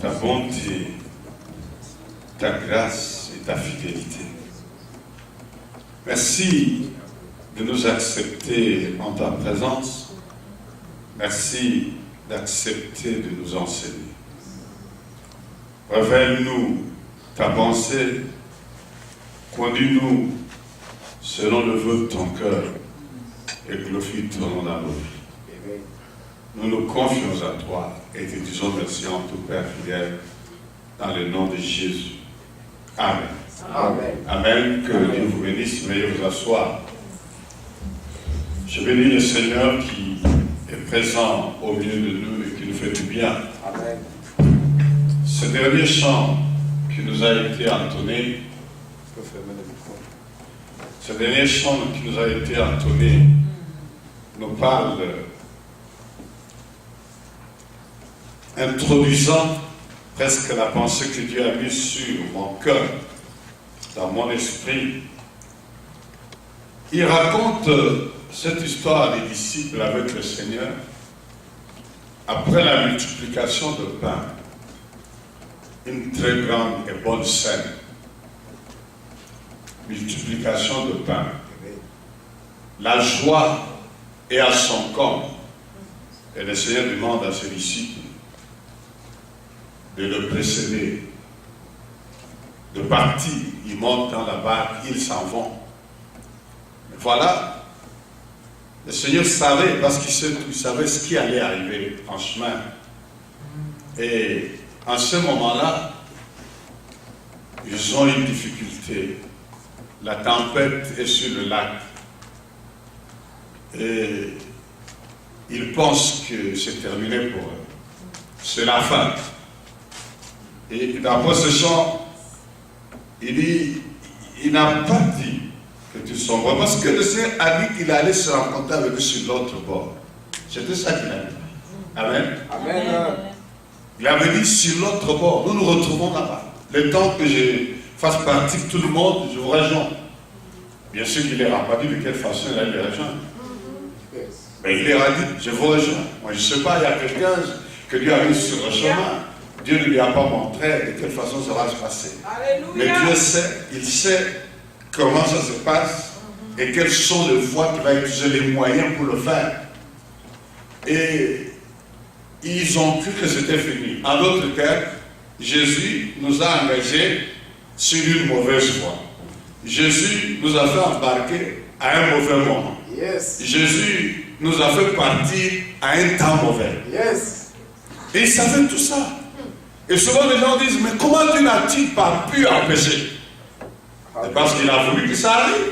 ta bonté, ta grâce et ta fidélité. Merci de nous accepter en ta présence. Merci d'accepter de nous enseigner. Révèle-nous ta pensée, conduis-nous selon le vœu de ton cœur et glorifie ton nom dans nos vies. Nous nous confions à toi et te disons merci en tout Père fidèle, dans le nom de Jésus. Amen. Amen. Amen. Que Dieu vous bénisse. Veuillez vous asseoir. Je bénis le Seigneur qui est présent au milieu de nous et qui nous fait du bien. Amen. Ce dernier chant qui nous a été entonné, nous parle, introduisant presque la pensée que Dieu a mise sur mon cœur, dans mon esprit. Il raconte cette histoire des disciples avec le Seigneur après la multiplication de pain. Une très grande et bonne scène. Multiplication de pain. La joie est à son comble. Et le Seigneur demande à ses disciples de le précéder. De partir. Ils montent dans la barque, ils s'en vont. Mais voilà, le Seigneur savait, parce qu'il savait ce qui allait arriver en chemin. Et en ce moment-là, ils ont une difficulté. La tempête est sur le lac. Et ils pensent que c'est terminé pour eux. C'est la fin. Et d'après ce chant, il dit, il n'a pas dit que tu sombres, parce que le Seigneur a dit qu'il allait se rencontrer avec eux sur l'autre bord. C'était ça qu'il a dit. Amen. Amen. Il avait dit sur l'autre bord, nous nous retrouvons là-bas. Le temps que je fasse partie de tout le monde, je vous rejoins. Bien sûr qu'il leur a pas dit de quelle façon il allait les rejoindre. Mais il leur a dit, je vous rejoins. Moi je ne sais pas, il y a quelqu'un que Dieu a mis sur le chemin. Dieu ne lui a pas montré de quelle façon ça va se passer. Alléluia. Mais Dieu sait, il sait comment ça se passe et quelles sont les voies qu'il va utiliser, les moyens pour le faire. Et ils ont cru que c'était fini. En d'autres termes, Jésus nous a engagés sur une mauvaise voie. Jésus nous a fait embarquer à un mauvais moment. Yes. Jésus nous a fait partir à un temps mauvais. Yes. Et ils savaient tout ça. Et souvent les gens disent, mais comment Dieu n'a-t-il pas pu empêcher? C'est parce qu'il a voulu que ça arrive.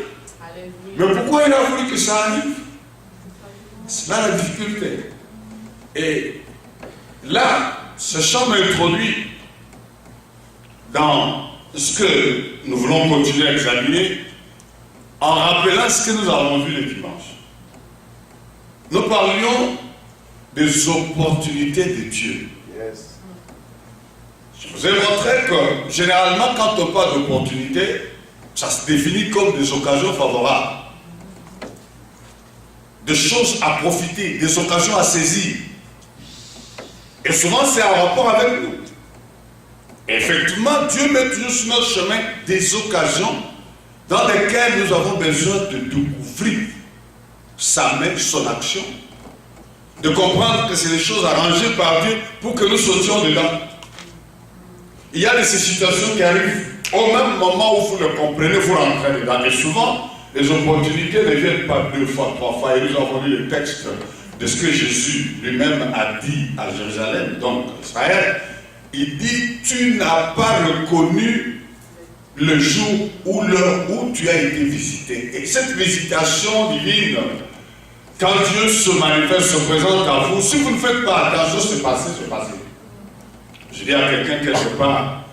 Mais pourquoi il a voulu que ça arrive? C'est là la difficulté. Et là, ce chant m'introduit dans ce que nous voulons continuer à examiner en rappelant ce que nous avons vu le dimanche. Nous parlions des opportunités de Dieu. Yes. Je vous ai montré que généralement quand on parle d'opportunités, ça se définit comme des occasions favorables. Des choses à profiter, des occasions à saisir. Et souvent c'est en rapport avec nous. Et effectivement, Dieu met toujours sur notre chemin des occasions dans lesquelles nous avons besoin de découvrir sa main, son action. De comprendre que c'est des choses arrangées par Dieu pour que nous sautions dedans. Il y a des situations qui arrivent au même moment où vous le comprenez, vous rentrez dedans. Et souvent, les opportunités ne viennent pas 2 fois, 3 fois. Et nous avons lu le texte de ce que Jésus lui-même a dit à Jérusalem, donc Israël. Il dit, tu n'as pas reconnu le jour ou l'heure où tu as été visité. Et cette visitation divine, quand Dieu se manifeste, se présente à vous, si vous ne faites pas attention, c'est passé, c'est passé. Je dis à quelqu'un quelque part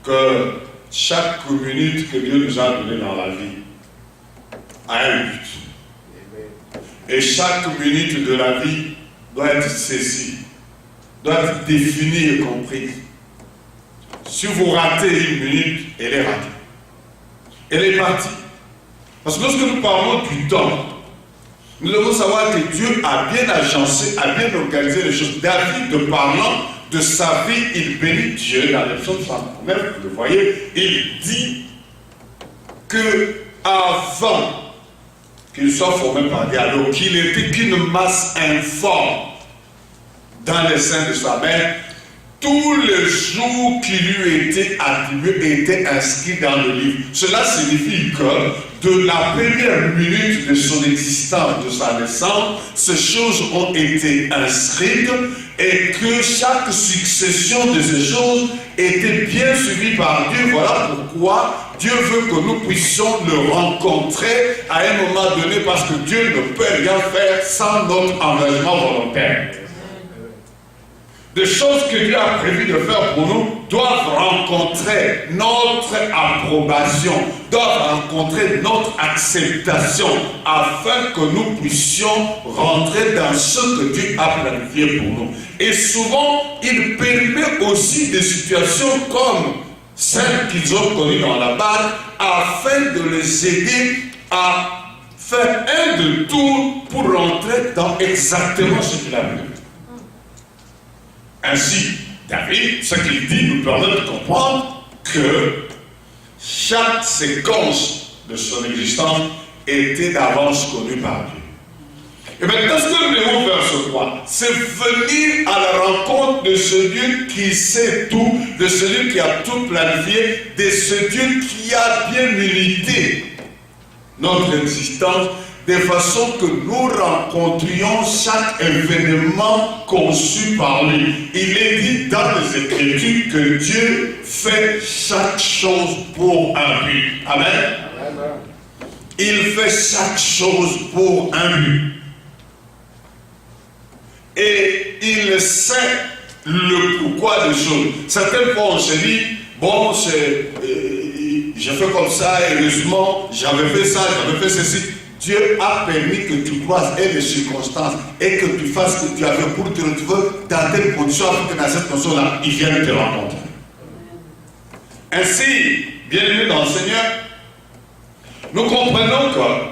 que chaque minute que Dieu nous a donnée dans la vie a un but. Et chaque minute de la vie doit être saisie, doit être définie et comprise. Si vous ratez une minute, elle est ratée. Elle est partie. Parce que lorsque nous parlons du temps, nous devons savoir que Dieu a bien agencé, a bien organisé les choses. David, parlant de sa vie, il bénit Dieu. Dans le psaume 109, vous le voyez, il dit que avant qu'il soit formé par Dieu, alors qu'il était qu'une masse informe dans les seins de sa mère, tous les jours qui lui étaient attribués étaient inscrits dans le livre. Cela signifie que de la première minute de son existence, de sa naissance, ces choses ont été inscrites et que chaque succession de ces choses était bien suivie par Dieu. Voilà pourquoi Dieu veut que nous puissions le rencontrer à un moment donné, parce que Dieu ne peut rien faire sans notre engagement volontaire. Des choses que Dieu a prévu de faire pour nous doivent rencontrer notre approbation, doivent rencontrer notre acceptation, afin que nous puissions rentrer dans ce que Dieu a planifié pour nous. Et souvent, il permet aussi des situations comme celles qu'ils ont connues dans la barque, afin de les aider à faire un détour pour rentrer dans exactement ce qu'il a voulu. Ainsi, David, ce qu'il dit nous permet de comprendre que chaque séquence de son existence était d'avance connue par Dieu. Et maintenant, ce que nous devons faire, ce quoi? C'est venir à la rencontre de ce Dieu qui sait tout, de celui qui a tout planifié, de ce Dieu qui a bien unité notre existence, de façon que nous rencontrions chaque événement conçu par lui. Il est dit dans les Écritures que Dieu fait chaque chose pour un but. Amen. Amen. Il fait chaque chose pour un but. Et il sait le pourquoi des choses. Certaines fois on se dit, bon, j'ai fait comme ça, heureusement, j'avais fait ça, j'avais fait ceci. Dieu a permis que tu croises des circonstances et que tu fasses ce que tu as fait pour te retrouver dans telle condition, afin que dans cette condition-là, il vienne te rencontrer. Ainsi, bien-aimés dans le Seigneur, nous comprenons que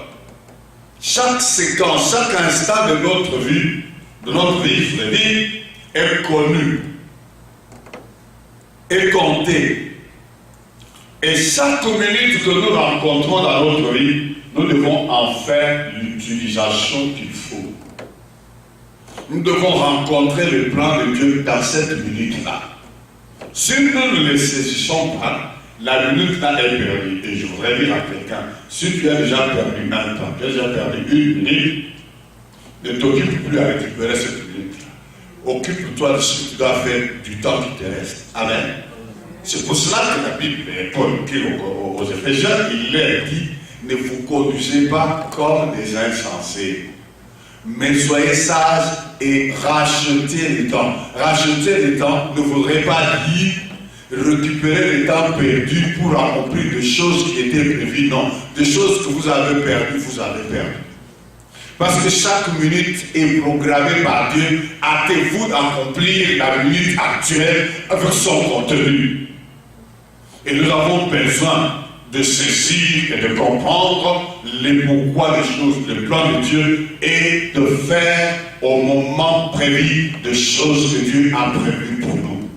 chaque séquence, chaque instant de notre vie, je veux dire, est connu, est compté. Et chaque minute que nous rencontrons dans notre vie, nous devons en faire l'utilisation qu'il faut. Nous devons rencontrer le plan de Dieu dans cette minute-là. Si nous ne le saisissons pas, la minute-là est perdue. Et je voudrais dire à quelqu'un, si tu as déjà perdu un temps, tu as déjà perdu une minute, ne t'occupe plus à récupérer cette minute-là. Occupe-toi de ce que tu dois faire du temps qui te reste. Amen. C'est pour cela que la Bible, Paul écrit aux Éphésiens, il leur dit, ne vous conduisez pas comme des insensés, mais soyez sages et rachetez les temps. Racheter les temps ne voudrait pas dire récupérer les temps perdus pour accomplir des choses qui étaient prévues. Non, des choses que vous avez perdues, vous avez perdu. Parce que chaque minute est programmée par Dieu. Hâtez-vous d'accomplir la minute actuelle avec son contenu. Et nous avons besoin de saisir et de comprendre les pourquoi des choses, le plan de Dieu, et de faire au moment prévu des choses que Dieu a prévues pour nous.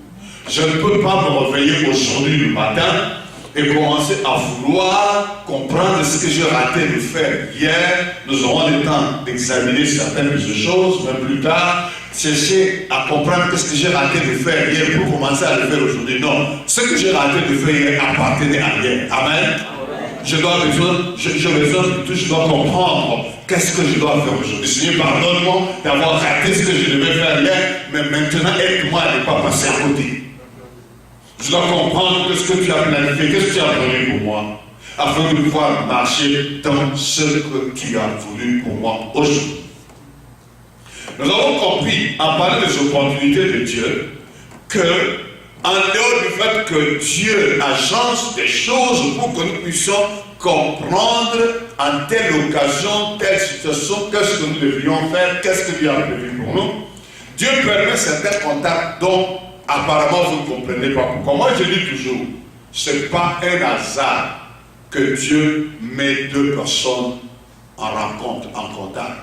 Je ne peux pas me réveiller aujourd'hui le matin et commencer à vouloir comprendre ce que j'ai raté de faire hier. Nous aurons le temps d'examiner certaines de ces choses, mais plus tard, chercher à comprendre ce que j'ai raté de faire hier pour commencer à le faire aujourd'hui. Non, ce que j'ai raté de faire hier appartenait à hier. Amen. Je dois comprendre qu'est-ce que je dois faire aujourd'hui. Seigneur, pardonne-moi d'avoir raté ce que je devais faire hier, mais maintenant aide-moi à ne pas passer à côté. Je dois comprendre ce que tu as planifié, qu'est-ce que tu as prévu pour moi, afin de pouvoir marcher dans ce que tu as voulu pour moi aujourd'hui. Nous avons compris, en parlant des opportunités de Dieu, que, en dehors du fait que Dieu agence des choses pour que nous puissions comprendre en telle occasion, telle situation, qu'est-ce que nous devrions faire, qu'est-ce que Dieu a prévu pour nous, Dieu permet certains contacts dont apparemment vous ne comprenez pas pourquoi. Moi je dis toujours, ce n'est pas un hasard que Dieu met deux personnes en rencontre, en contact.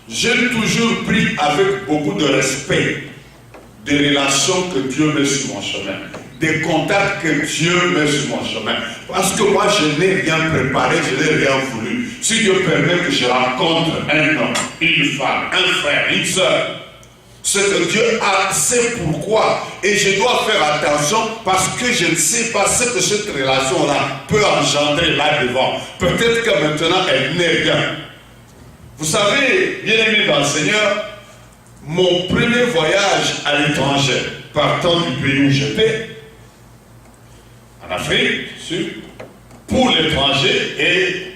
J'ai toujours pris avec beaucoup de respect des relations que Dieu met sur mon chemin, des contacts que Dieu met sur mon chemin. Parce que moi, je n'ai rien préparé, je n'ai rien voulu. Si Dieu permet que je rencontre un homme, une femme, un frère, une soeur, c'est que Dieu sait pourquoi. Et je dois faire attention parce que je ne sais pas ce que cette relation-là peut engendrer là devant. Peut-être que maintenant, elle n'est rien. Vous savez, bien aimé dans le Seigneur, mon premier voyage à l'étranger, partant du pays où j'étais, en Afrique, sûr, pour l'étranger, et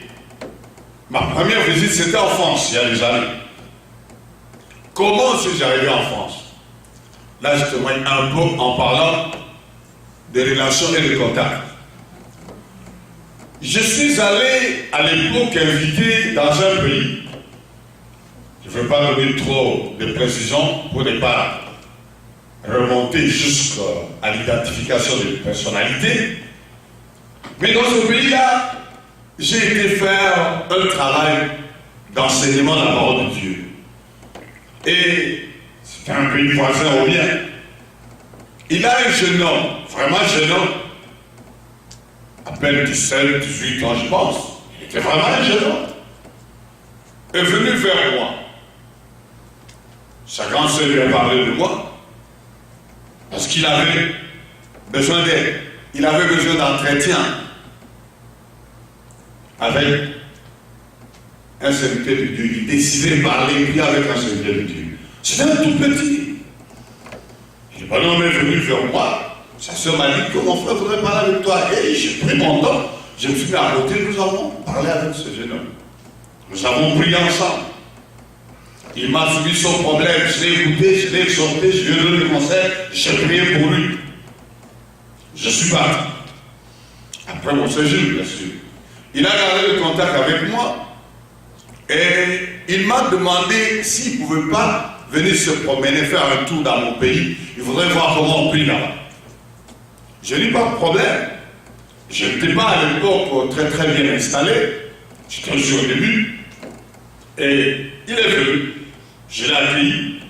ma première visite, c'était en France, il y a des années. Comment suis-je arrivé en France? Là, je témoigne un peu en parlant des relations et des contacts. Je suis allé à l'époque invité dans un pays. Je ne vais pas donner trop de précisions pour ne pas remonter jusqu'à l'identification des personnalités. Mais dans ce pays-là, j'ai été faire un travail d'enseignement de la parole de Dieu. Et c'était un pays voisin au mien. Il a un jeune homme, vraiment jeune homme, à peine 17, 18 ans je pense. Il était vraiment un jeune homme. Est venu vers moi. Sa grande sœur lui a parlé de moi. Parce qu'il avait besoin d'aide. Il avait besoin d'entretien avec un serviteur de Dieu. Il décidait de parler puis avec un serviteur de Dieu. C'était un tout petit. Le bonhomme est venu vers moi. Sa soeur m'a dit que mon frère voudrait parler avec toi. Et j'ai pris mon temps. Je me suis mis à côté. Nous avons parlé avec ce jeune homme. Nous avons prié ensemble. Il m'a soumis son problème. Je l'ai écouté, je l'ai exhorté, je lui ai donné des conseils. J'ai prié pour lui. Je suis parti. Après mon séjour, bien sûr. Il a gardé le contact avec moi. Et il m'a demandé s'il ne pouvait pas venir se promener, faire un tour dans mon pays. Il voudrait voir comment on prie là-bas. Je n'ai pas de problème. Je n'étais pas à l'époque très très bien installé. J'étais juste au début. Et il est venu. Je l'ai accueilli.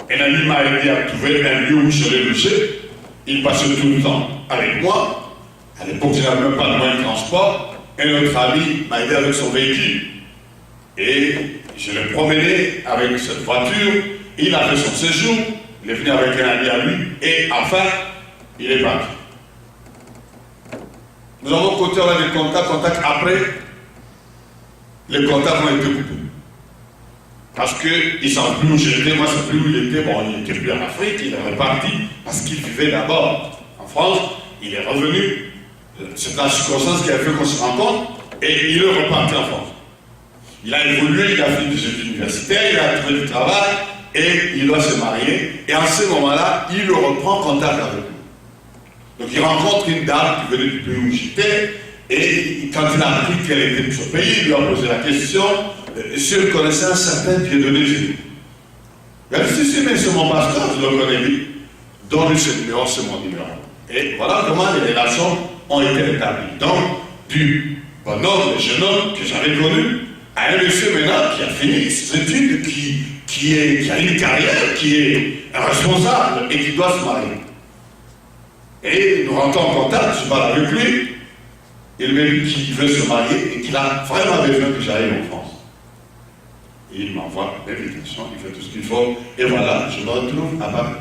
Un ami m'a aidé à trouver un lieu où je l'ai logé. Il passait tout le temps avec moi. À l'époque, je n'avais même pas de moyen de transport. Un autre ami m'a aidé avec son véhicule. Et je l'ai promené avec cette voiture. Il a fait son séjour. Il est venu avec un ami à lui. Et enfin, il est parti. Nous avons continué avec des contacts après. Les contacts ont été coupés. Parce qu'ils ne savent plus où j'étais, moi je ne sais plus où il était. Bon, il n'était plus en Afrique, il est reparti parce qu'il vivait d'abord en France. Il est revenu. C'est la circonstance qui a fait qu'on se rencontre et il est reparti en France. Il a évolué, il a fait des études universitaires, il a trouvé du travail et il doit se marier. Et en ce moment-là, il reprend contact avec nous. Donc il rencontre une dame qui venait du pays où j'étais et quand il a appris qu'elle était de ce pays, il lui a posé la question si elle connaissait un certain Dieudonné Jésus. Il a dit si, mais c'est mon pasteur, je le connais lui. Donne-lui ce numéro, c'est mon numéro. Et voilà comment les relations ont été établies. Donc, du bonhomme, le jeune homme que j'avais connu, à un monsieur maintenant qui a fini ses études, qui a une carrière, qui est responsable et qui doit se marier. Et nous rentrons en contact, je parle avec lui, il me dit qu'il veut se marier et qu'il a vraiment besoin que j'aille en France. Et il m'envoie l'invitation, il fait tout ce qu'il faut, et voilà, je me retrouve à Paris.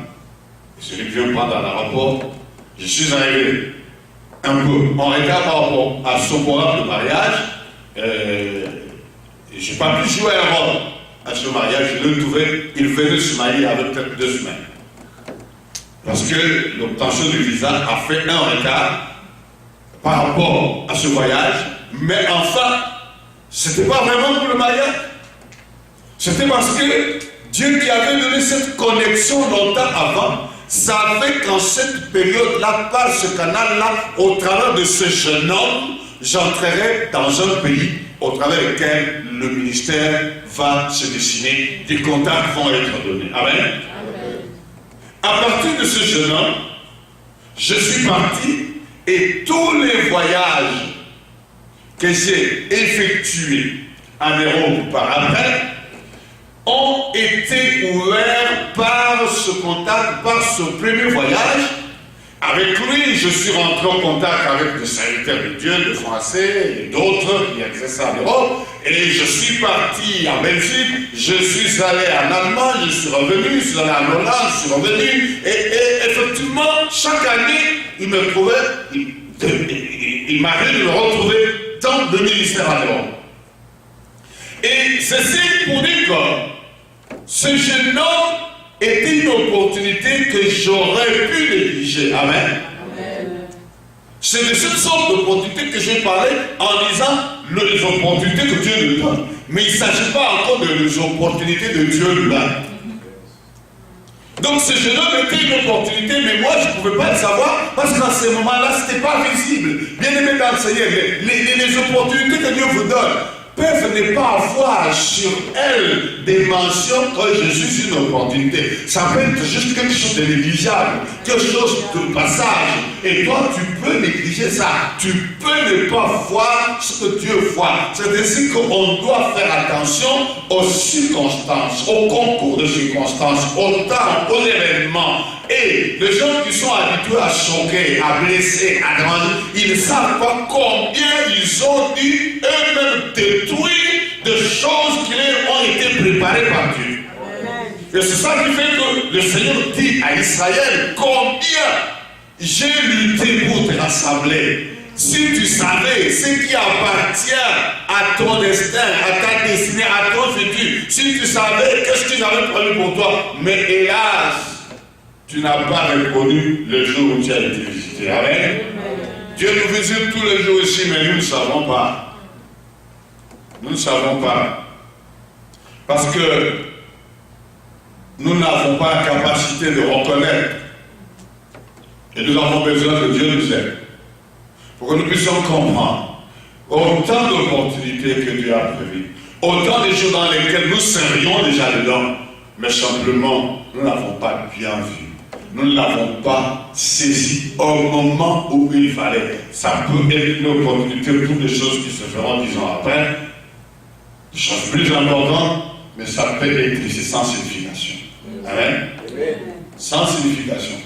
Et celui qui vient prendre à l'aéroport, je suis arrivé un peu en retard par rapport à son programme de mariage. Je n'ai pas pu jouer un rôle à ce mariage. Je le trouvais, il venait se marier avec peut-être 2 semaines. Parce que l'obtention du visa a fait un retard par rapport à ce voyage. Mais enfin, ce n'était pas vraiment pour le mariage. C'était parce que Dieu qui avait donné cette connexion longtemps avant savait qu'en cette période-là, par ce canal-là, au travers de ce jeune homme, j'entrerai dans un pays au travers duquel le ministère va se dessiner, des contacts vont être donnés. Amen. Amen. À partir de ce jeune homme, je suis parti et tous les voyages que j'ai effectués en Europe par après, ont été ouverts par ce contact, par ce premier voyage. Avec lui, je suis rentré en contact avec des serviteurs de Dieu, de Français et d'autres qui exercent en Europe. Et je suis parti en Belgique, je suis allé en Allemagne, je suis revenu, je suis allé en Hollande, je suis revenu. Et effectivement, chaque année, il me trouvait, il m'arrive de me retrouver dans le ministère en Europe. Et ceci pour dire que ce jeune homme était une opportunité que j'aurais pu négliger. Amen. C'est de cette sorte d'opportunité que j'ai parlé en disant les opportunités que Dieu nous donne. Mais il ne s'agit pas encore des opportunités de Dieu lui-même. Donc ce jeune homme était une opportunité, mais moi je ne pouvais pas le savoir parce qu'à ce moment-là, ce n'était pas visible. Bien aimé dans le Seigneur, les opportunités que Dieu vous donne peuvent ne pas avoir sur elles des mentions que je suis une opportunité. Ça peut être juste quelque chose de négligeable, quelque chose de passage. Et toi, tu peux négliger ça. Tu peux ne pas voir ce que Dieu voit. C'est ainsi qu'on doit faire attention aux circonstances, au concours de circonstances, au temps, aux événements. Et les gens qui sont habitués à choquer, à blesser, à grandir, ils ne savent pas combien ils ont dû eux-mêmes détruire de choses qui leur ont été préparées par Dieu. Et c'est ça qui fait que le Seigneur dit à Israël combien j'ai lutté pour te rassembler. Si tu savais ce qui appartient à ton destin, à ta destinée, à ton futur, si tu savais qu'est-ce que j'avais prévu pour toi, mais hélas, tu n'as pas reconnu le jour où tu as été visité. Amen. Dieu nous visite tous les jours ici, mais nous ne savons pas. Nous ne savons pas. Parce que nous n'avons pas la capacité de reconnaître. Et nous avons besoin que Dieu nous aide. Pour que nous puissions comprendre autant d'opportunités que Dieu a prévues. Autant de jours dans lesquels nous serions déjà dedans. Mais simplement, nous n'avons pas bien vu. Nous ne l'avons pas saisi au moment où il fallait. Ça peut être une opportunité pour des choses qui se feront 10 ans après. Des choses plus importantes, mais ça peut être ici sans signification. Amen. Sans signification.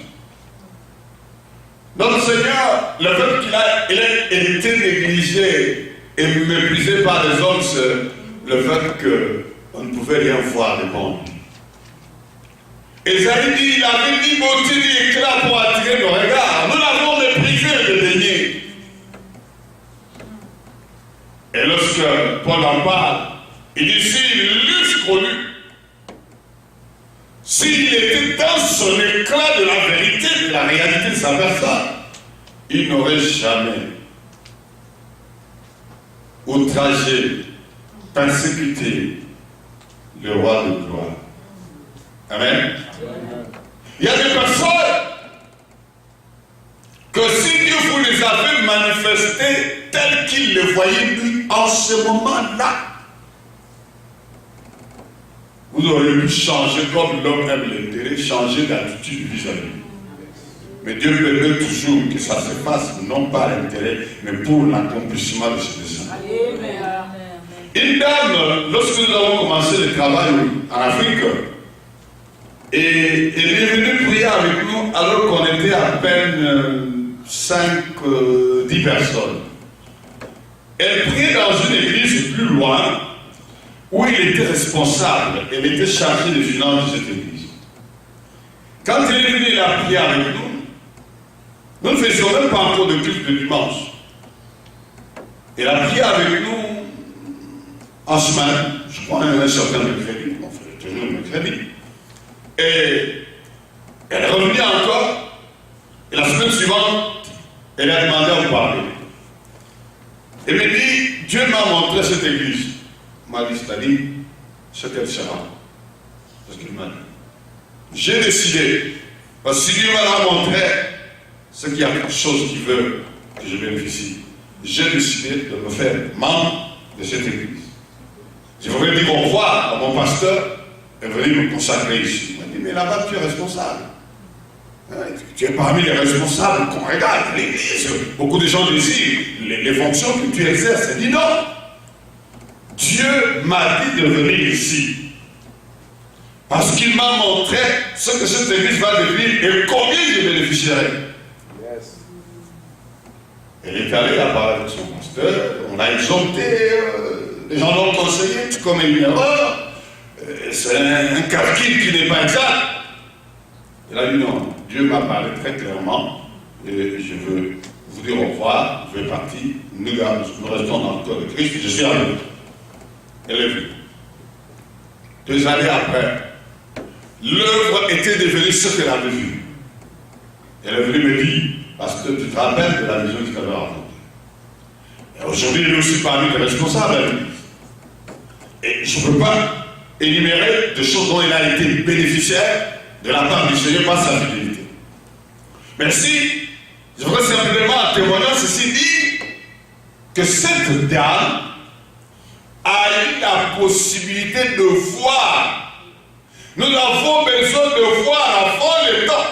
Notre Seigneur, le fait qu'il ait été négligé et méprisé par les hommes, c'est le fait qu'on ne pouvait rien voir de bon. Esaïe dit, il avait ni beauté ni éclat pour attirer nos regards. Nous l'avons méprisé le dernier. Et lorsque Paul en parle, il dit, s'il l'eût connu, s'il était dans son éclat de la vérité, de la réalité de sa personne, il n'aurait jamais outragé, persécuté le roi de gloire. Amen. Il y a des personnes que si Dieu vous les avait manifestées telles qu'il les voyait lui en ce moment-là, vous auriez pu changer comme l'homme aime l'intérêt, changer d'attitude vis-à-vis. Mais Dieu permet toujours que ça se fasse, non pas l'intérêt, mais pour l'accomplissement de ses desseins. Une dame, lorsque nous avons commencé le travail en Afrique, et elle est venue prier avec nous alors qu'on était à peine 5-10 personnes. Elle priait dans une église plus loin où il était responsable. Elle était chargée des finances de cette église. Quand elle est venue, elle a prié avec nous. Nous ne faisions même pas encore de culte de dimanche. Elle a prié avec nous en semaine, je crois un certain mercredi. On fait toujours le mercredi. Et elle est revenue encore, et la semaine suivante, elle a demandé à vous parler. Elle m'a dit, Dieu m'a montré cette église. Elle m'a dit, c'est-à-dire, ce qu'elle sera. C'est ce qu'il m'a dit. J'ai décidé, parce que si Dieu m'a montré, c'est qu'il y a quelque chose qui veut que je bénéficie. J'ai décidé de me faire membre de cette église. Je voudrais dire au revoir à mon pasteur et venir me consacrer ici. Mais là-bas, tu es responsable. Tu es parmi les responsables qu'on regarde, l'église. Beaucoup de gens désirent les fonctions que tu exerces. Elle dit non. Dieu m'a dit de venir ici. Parce qu'il m'a montré ce que cette église va devenir et combien je bénéficierai. Yes. Elle est allée là-bas avec son pasteur, on a exhorté, les gens l'ont conseillé, tu commets une erreur, c'est un calcul qui n'est pas exact. Elle a dit non, Dieu m'a parlé très clairement, et je veux vous dire au revoir, je vais partir, nous restons dans le corps de Christ, je suis à l'autre. Elle est venue. 2 années après, l'œuvre était devenue ce qu'elle avait vu. Elle est venue me dire, parce que tu te rappelles de la vision que tu avais racontée. Aujourd'hui, il est aussi parmi les responsables de l'Église. Et je ne peux pas énumérer de choses dont il a été bénéficiaire de la part du Seigneur par sa fidélité. Mais si, je voudrais simplement en témoignant ceci dire que cette dame a eu la possibilité de voir. Nous avons besoin de voir avant le temps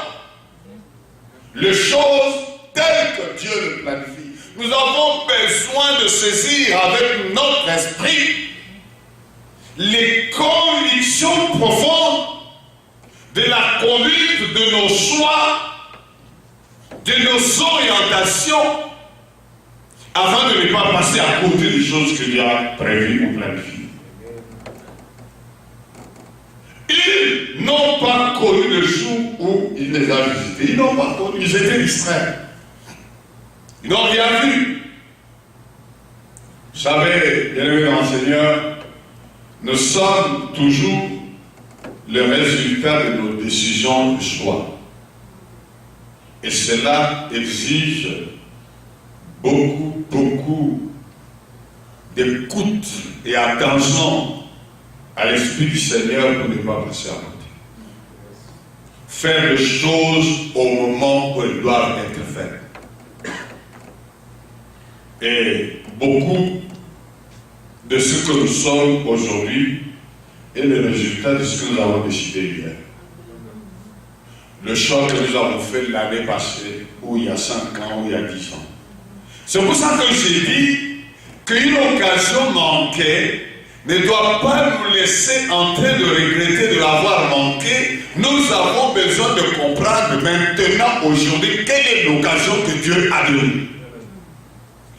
les choses telles que Dieu le planifie. Nous avons besoin de saisir avec notre esprit les convictions profondes de la conduite de nos choix, de nos orientations, avant de ne pas passer à côté des choses que Dieu a prévues ou planifiées. Ils n'ont pas connu le jour où il les a visités. Ils n'ont pas connu, ils étaient distraits. Ils n'ont rien vu. Vous savez, bien-aimés dans le Seigneur, nous sommes toujours le résultat de nos décisions de choix. Et cela exige beaucoup d'écoute et attention à l'Esprit du Seigneur pour ne pas passer à côté. Faire les choses au moment où elles doivent être faites. Et beaucoup de ce que nous sommes aujourd'hui est le résultat de ce que nous avons décidé hier. Le choix que nous avons fait l'année passée, ou il y a 5 ans, ou il y a 10 ans. C'est pour ça que j'ai dit qu'une occasion manquée ne doit pas nous laisser en train de regretter de l'avoir manqué. Nous avons besoin de comprendre maintenant, aujourd'hui, quelle est l'occasion que Dieu a donnée.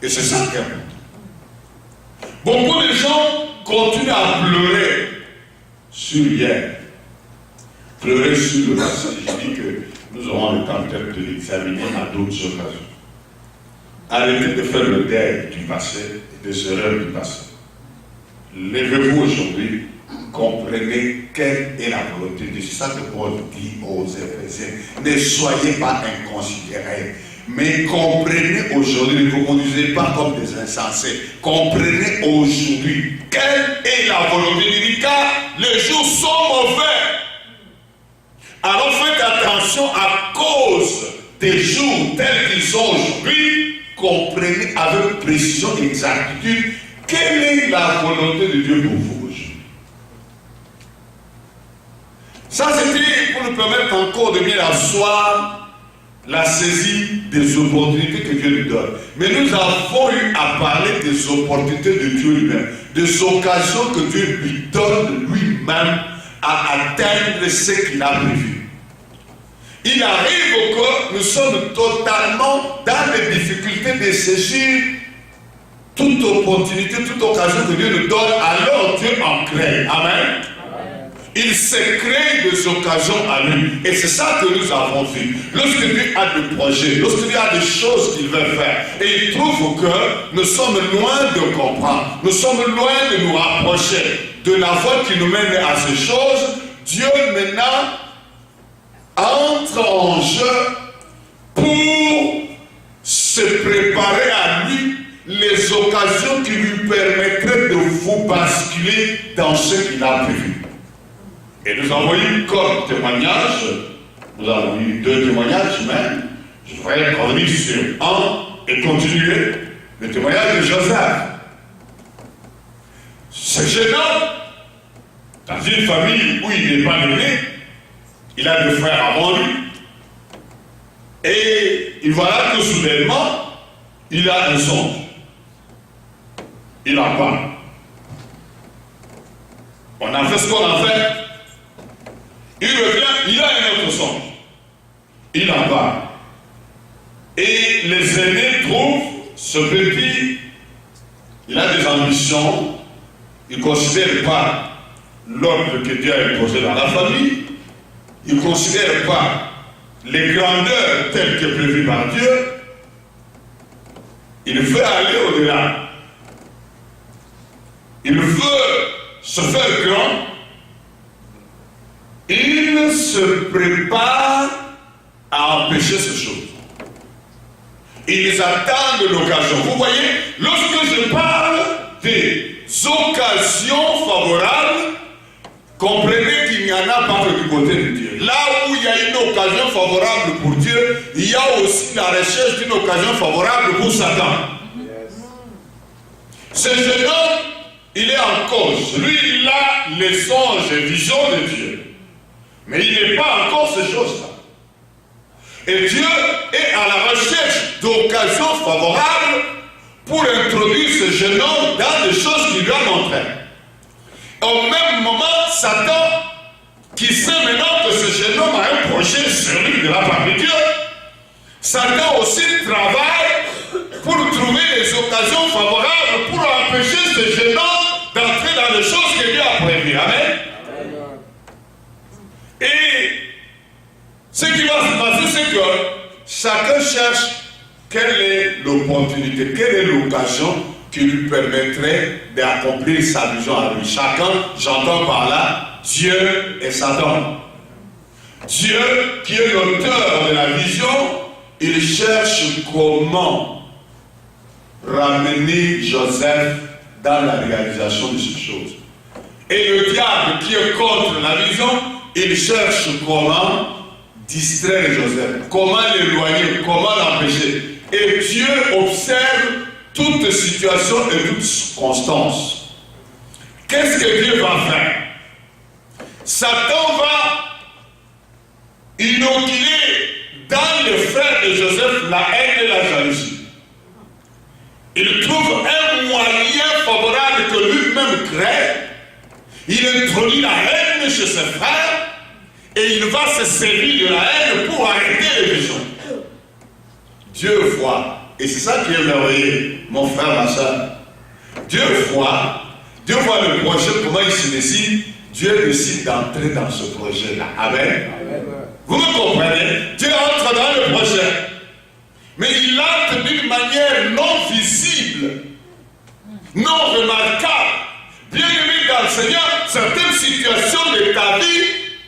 Et c'est ça qui est important. Beaucoup de gens continuent à pleurer sur hier, pleurer sur le passé. Je dis que nous aurons le temps peut-être de l'examiner à d'autres occasions. Arrêtez de faire le deuil du passé et des erreurs du passé. Levez-vous aujourd'hui, comprenez quelle est la volonté de Dieu. C'est ça que Paul dit aux Éphésiens. Ne soyez pas inconsidérés, mais comprenez aujourd'hui, ne vous conduisez pas comme des insensés. Comprenez aujourd'hui quelle est la volonté de Dieu, car les jours sont mauvais. Alors faites attention à cause des jours tels qu'ils sont aujourd'hui. Comprenez avec précision et exactitude quelle est la volonté de Dieu pour vous aujourd'hui. Ça, c'était pour nous permettre encore de bien asseoir la saisie des opportunités que Dieu nous donne. Mais nous avons eu à parler des opportunités de Dieu lui-même, des occasions que Dieu lui donne lui-même à atteindre ce qu'il a prévu. Il arrive que nous sommes totalement dans les difficultés de saisir toute opportunité, toute occasion que Dieu nous donne, alors Dieu en crée. Amen. Il se crée des occasions à lui. Et c'est ça que nous avons vu. Lorsque Dieu a des projets, lorsque Dieu a des choses qu'il veut faire, et il trouve que nous sommes loin de comprendre, nous sommes loin de nous rapprocher de la voie qui nous mène à ces choses, Dieu maintenant entre en jeu pour se préparer à lui les occasions qui lui permettraient de vous basculer dans ce qu'il a prévu. Et nous avons eu comme témoignage, nous avons eu 2 témoignages même, je voudrais revenir sur un et continuer le témoignage de Joseph. Ce jeune homme, dans une famille où il n'est pas né, il a 2 frères avant lui. Et il voilà que soudainement, il a un songe. Il en parle. On a fait ce qu'on a fait. Il revient, il a un autre songe. Il en parle. Et les aînés trouvent ce petit, il a des ambitions, il ne considère pas l'ordre que Dieu a imposé dans la famille, il ne considère pas les grandeurs telles que prévues par Dieu, il veut aller au-delà. Il veut se faire grand, il se prépare à empêcher ces choses. Ils attendent l'occasion. Vous voyez, lorsque je parle des occasions favorables, comprenez qu'il n'y en a pas que du côté de Dieu. Là où il y a une occasion favorable pour Dieu, il y a aussi la recherche d'une occasion favorable pour Satan. Ce jeune homme, il est en cause. Lui, il a les songes et visions de Dieu. Mais il n'est pas encore ces choses-là. Et Dieu est à la recherche d'occasions favorables pour introduire ce jeune homme dans des choses qu'il lui a montrées. Au même moment, Satan, qui sait maintenant que ce jeune homme a un projet sur lui de la part de Dieu, Satan aussi travaille pour trouver les occasions favorables pour empêcher ce jeune homme d'entrer dans les choses que Dieu a prévues. Amen. Et ce qui va se passer, c'est que chacun cherche quelle est l'opportunité, quelle est l'occasion qui lui permettrait d'accomplir sa vision à lui. Chacun, j'entends par là, Dieu et Satan. Dieu, qui est l'auteur de la vision, il cherche comment ramener Joseph dans la réalisation de ces choses. Et le diable, qui est contre la vision, il cherche comment distraire Joseph, comment l'éloigner, comment l'empêcher. Et Dieu observe toute situation et toute circonstance. Qu'est-ce que Dieu va faire? Satan va inoculer dans les frères de Joseph la haine et la jalousie. Il trouve un moyen favorable que lui-même crée. Il introduit la haine chez ses frères et il va se servir de la haine pour arrêter les visions. Dieu voit, et c'est ça qui est merveilleux, mon frère, ma soeur. Dieu voit le projet, comment il se décide. Dieu décide d'entrer dans ce projet-là. Amen. Vous me comprenez? Dieu entre dans le projet. Mais il entre d'une manière non visible, non remarquable. Bien aimé dans le Seigneur, certaines situations de ta vie,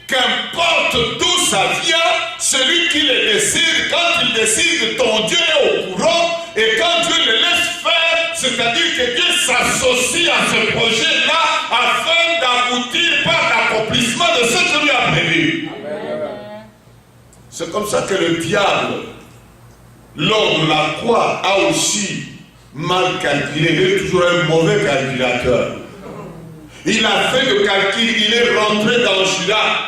qu'importe d'où ça vient, celui qui les décide, quand il décide, ton Dieu est au courant, et quand Dieu le laisse faire, c'est-à-dire que Dieu s'associe à ce projet-là afin d'aboutir par l'accomplissement de ce que lui a prévu. C'est comme ça que le diable, lors de la croix, a aussi mal calculé. Il est toujours un mauvais calculateur. Il a fait le calcul, il est rentré dans Judas.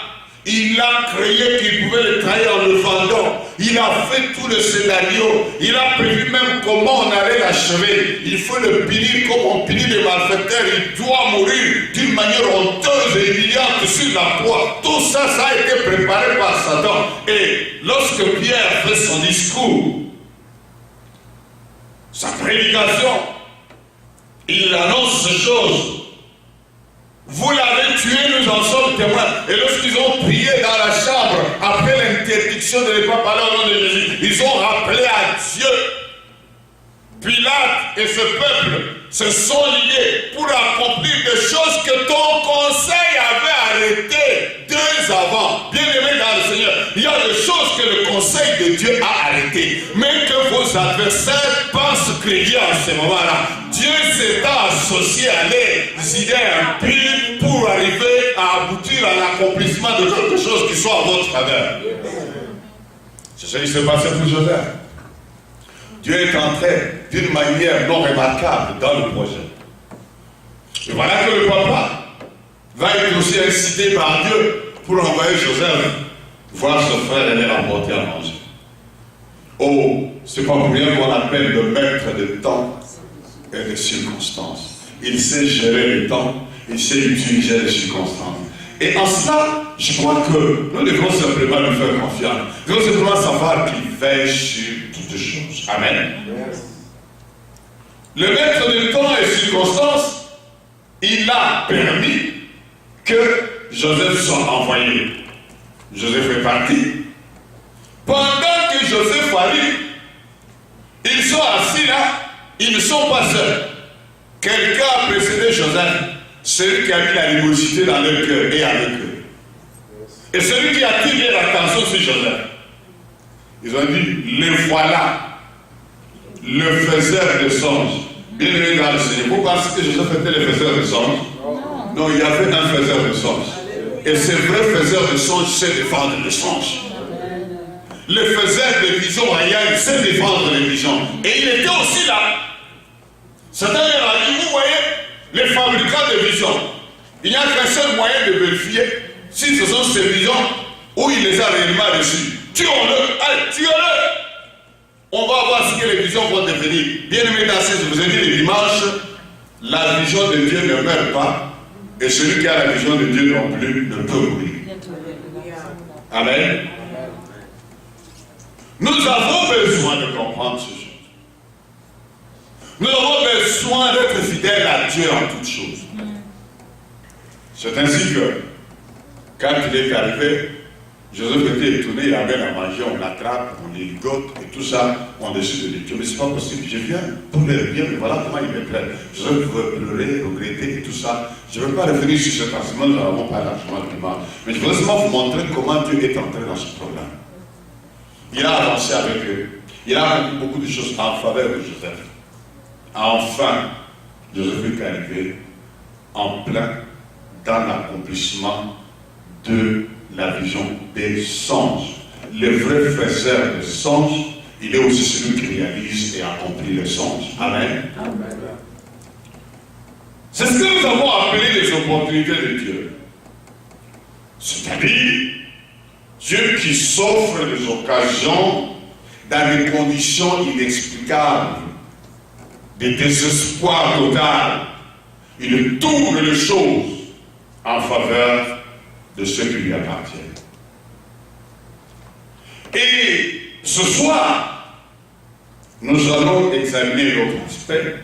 Il a créé qu'il pouvait le trahir en le vendant. Il a fait tout le scénario. Il a prévu même comment on allait l'achever. Il faut le punir comme on punit les malfaiteurs. Il doit mourir d'une manière honteuse et humiliante sur la croix. Tout ça, ça a été préparé par Satan. Et lorsque Pierre fait son discours, sa prédication, il annonce ces choses. Vous l'avez tué, nous en sommes témoins. Et lorsqu'ils ont prié dans la chambre, après l'interdiction de ne pas parler au nom de Jésus, ils ont rappelé à Dieu. Pilate et ce peuple se sont liés pour accomplir des choses que ton conseil avait arrêtées 2 avant. Bien aimé dans le Seigneur, il y a des choses que le conseil de Dieu a arrêtées, mais que vos adversaires pensent créer en ce moment-là. Dieu s'est associé à les idées impures pour arriver à aboutir à l'accomplissement de quelque chose qui soit à votre faveur. C'est ce qui s'est passé pour Joseph. Dieu est entré d'une manière non remarquable dans le projet. Et voilà que le papa va être aussi incité par Dieu pour envoyer Joseph voir son frère et les rapporter à manger. Oh, c'est pas pour rien qu'on appelle le maître de temps et de circonstances. Il sait gérer le temps, il sait utiliser les circonstances. Et en cela, je crois que nous devons simplement lui faire confiance. Nous devons simplement savoir qu'il veille sur toutes choses. Amen. Le maître de temps et circonstances, il a permis que Joseph soit envoyé. Joseph est parti. Pendant que Joseph arrive, ils sont assis là, ils ne sont pas seuls. Quelqu'un a précédé Joseph, celui qui a mis l'animosité dans leur cœur et avec eux. Et celui qui a tiré l'attention sur Joseph. Ils ont dit, le voilà, le faiseur de songes. Bien aimé dans le Seigneur. Vous pensez que Joseph était le faiseur de songes? Non, il y avait un faiseur de songes. Et ce vrai faiseur de songes sait défendre les songes. Le faiseur de visions royales sait défendre les visions. Et il était aussi là. Satan leur a dit, vous voyez, les fabricants de visions, il n'y a qu'un seul moyen de vérifier si ce sont ces visions où il les a réellement reçues. Tuons-le, allez, tuons-le. On va voir ce que les visions vont devenir. Bien aimé dans ce, je vous ai dit le dimanche, la vision de Dieu ne meurt pas, et celui qui a la vision de Dieu non plus ne peut mourir. Amen. Nous avons besoin de comprendre ce chose. Nous avons besoin d'être fidèles à Dieu en toutes choses. C'est ainsi que, quand il est arrivé, Joseph était étonné, il avait à manger, on l'attrape, on les ligote et tout ça, on décide de lui dire, mais c'est pas possible, je viens pour les bien, mais voilà comment il me plaît. Joseph veut pleurer, regretter et tout ça. Je ne veux pas revenir sur cet enseignement, nous n'avons pas largement le débat. Mais je voudrais seulement vous montrer comment Dieu est entré dans ce programme. Il a avancé avec eux. Il a appris beaucoup de choses en faveur de Joseph. Enfin, Joseph est arrivé en plein dans l'accomplissement de la vision des songes. Le vrai faiseur de songes, il est aussi celui qui réalise et accomplit les songes. Amen. Amen. C'est ce que nous avons appelé les opportunités de Dieu. C'est-à-dire, Dieu qui s'offre des occasions dans des conditions inexplicables, des désespoirs total. Il tourne les choses en faveur de ceux qui lui appartiennent. Et ce soir, nous allons examiner l'autre aspect,